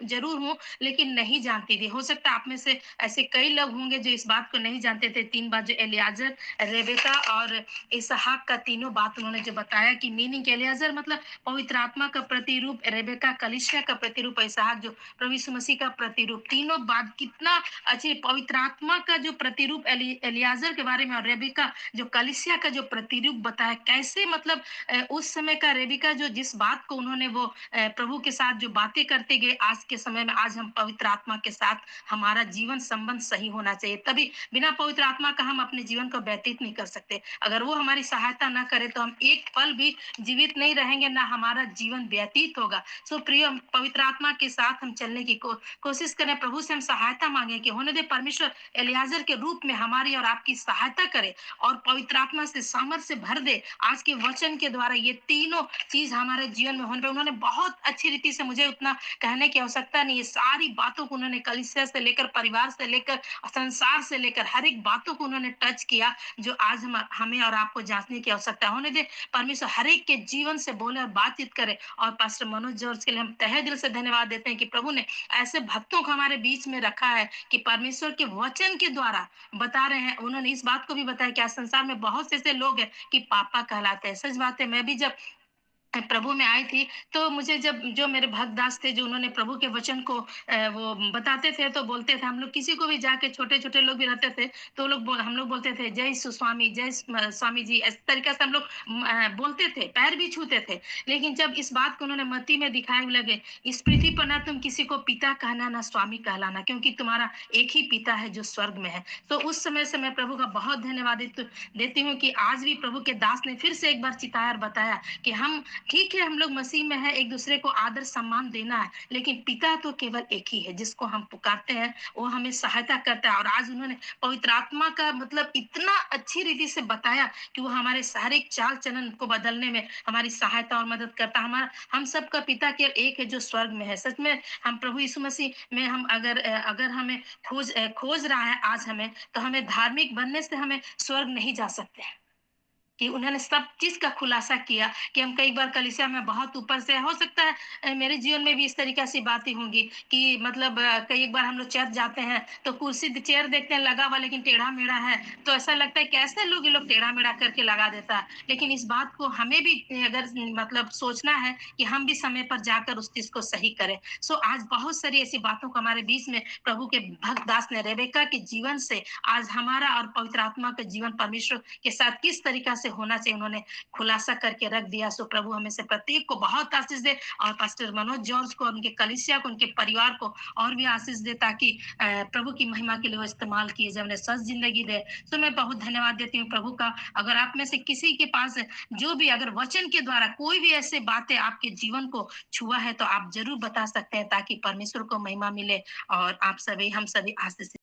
जरूर हूँ, लेकिन नहीं जानती थी। हो सकता है आप में से ऐसे कई लोग होंगे जो इस बात को नहीं जानते थे। 3 बात जो एलियाजर, रेबेका और इसहाक का तीनों बात उन्होंने जो बताया कि मीनिंग, एलियाजर मतलब पवित्र आत्मा का प्रतिरूप, रेबेका कलीसिया का प्रतिरूप, इसहाक जो प्रभु यीशु मसीह का प्रतिरूप। तीनों बात कितना अच्छी, पवित्र आत्मा का जो प्रतिरूप एलियाजर के बारे में, और रेबेका जो कलीसिया का जो प्रतिरूप बताया, कैसे मतलब उस समय का रेबिका जो जिस बात को उन्होंने वो प्रभु के साथ जो बातें करते गए, आज के समय में आज हम पवित्र आत्मा के साथ हमारा जीवन संबंध सही होना चाहिए। तभी बिना पवित्र आत्मा का हम अपने जीवन को व्यतीत नहीं कर सकते। अगर वो हमारी सहायता ना करे तो हम एक पल भी जीवित नहीं रहेंगे, ना हमारा जीवन व्यतीत होगा। सो प्रिय, पवित्र आत्मा के साथ हम चलने की कोशिश करें। प्रभु से हम सहायता मांगे कि होने दे परमेश्वर एलियाजर के रूप में हमारी और आपकी सहायता करे, और पवित्र आत्मा से सामर्थ से भर दे। आज के वचन के द्वारा ये तीनों चीज हमारे जीवन में होने पे, उन्होंने बहुत अच्छी रीति से, मुझे उतना कहने की आवश्यकता नहीं है, सारी बातों को उन्होंने कलीसिया से लेकर, परिवार से लेकर, संसार से लेकर हर एक बातों को उन्होंने टच किया, जो आज हमें और आपको जांचने की आवश्यकता होने दे। परमेश्वर हर एक के जीवन से बोले और बातचीत करे। और पास्टर मनोज जॉर्ज के लिए हम तहे दिल से धन्यवाद देते हैं कि प्रभु ने ऐसे भक्तों को हमारे बीच में रखा है कि परमेश्वर के वचन के द्वारा बता रहे हैं। उन्होंने इस बात को भी बताया कि आज संसार में बहुत से ऐसे लोग हैं कि पापा कहलाते हैं। सच बात है, मैं भी जब प्रभु में आई थी, तो मुझे जब जो मेरे भक्त दास थे, जो उन्होंने प्रभु के वचन को वो बताते थे, तो बोलते थे, हम लोग किसी को भी जाके छोटे-छोटे लोग भी रहते थे, तो हम लोग बोलते थे, जय यीशु स्वामी, स्वामी जी, इस तरीके से हम लोग बोलते थे, पैर भी छूते थे। लेकिन जब इस बात को उन्होंने मत्ती में दिखाए लगे, इस पृथ्वी पर ना तुम किसी को पिता कहना, ना स्वामी कहलाना, क्योंकि तुम्हारा एक ही पिता है जो स्वर्ग में है। तो उस समय से मैं प्रभु का बहुत धन्यवादित देती हूँ कि आज भी प्रभु के दास ने फिर से एक बार चिताया और बताया कि हम ठीक है, हम लोग मसीह में हैं, एक-दूसरे को आदर सम्मान देना है, लेकिन पिता तो केवल एक ही है, जिसको हम पुकारते हैं, वो हमें सहायता करता है। और आज उन्होंने पवित्र आत्मा का मतलब इतना अच्छी रीति से बताया कि वो हमारे सारे चाल-चलन को बदलने में हमारी सहायता और मदद करता है। हम सबका पिता केवल एक है जो स्वर्ग में है। सच में हम प्रभु यीशु मसीह में हम अगर हमें खोज रहा है आज हमें, तो हमें धार्मिक बनने से हमें स्वर्ग नहीं जा सकते हैं। कि उन्होंने सब चीज़ का खुलासा किया कि हम कई बार कलीसिया में बहुत ऊपर से हो सकता है मेरे जीवन में भी इस तरीक़े से बातें होंगी कि मतलब कई बार हम लोग चर्च जाते हैं, तो कुर्सी चेयर देखते हैं लगा हुआ लेकिन टेढ़ा-मेढ़ा है, तो ऐसा लगता है कैसे लोग ये लोग टेढ़ा-मेढ़ा करके लगा देता है। लेकिन इस बात को हमें भी अगर मतलब सोचना है कि हम भी समय पर जाकर उस चीज़ को सही करें। सो आज बहुत सारी ऐसी बातों को हमारे बीच में प्रभु के भक्त दास ने रेबेका के जीवन से आज हमारा और पवित्र आत्मा का जीवन परमेश्वर के साथ किस तरीक़ा से होना चाहिए उन्होंने खुलासा करके रख दिया। सो प्रभु हमें से प्रत्येक को बहुत आशीष दे और पास्टर मनोज जॉर्ज को, उनके कलीसिया को, उनके परिवार को और भी आशीष दे ताकि प्रभु की महिमा के लिए वो इस्तेमाल किए जाए, उन्हें स्वस्थ ज़िंदगी दे। तो मैं बहुत धन्यवाद देती हूँ प्रभु का। अगर आप में से किसी के पास जो भी अगर वचन के द्वारा कोई भी ऐसी बातें आपके जीवन को छुआ है, तो आप ज़रूर बता सकते हैं ताकि परमेश्वर को महिमा मिले और आप सभी हम सभी आशीष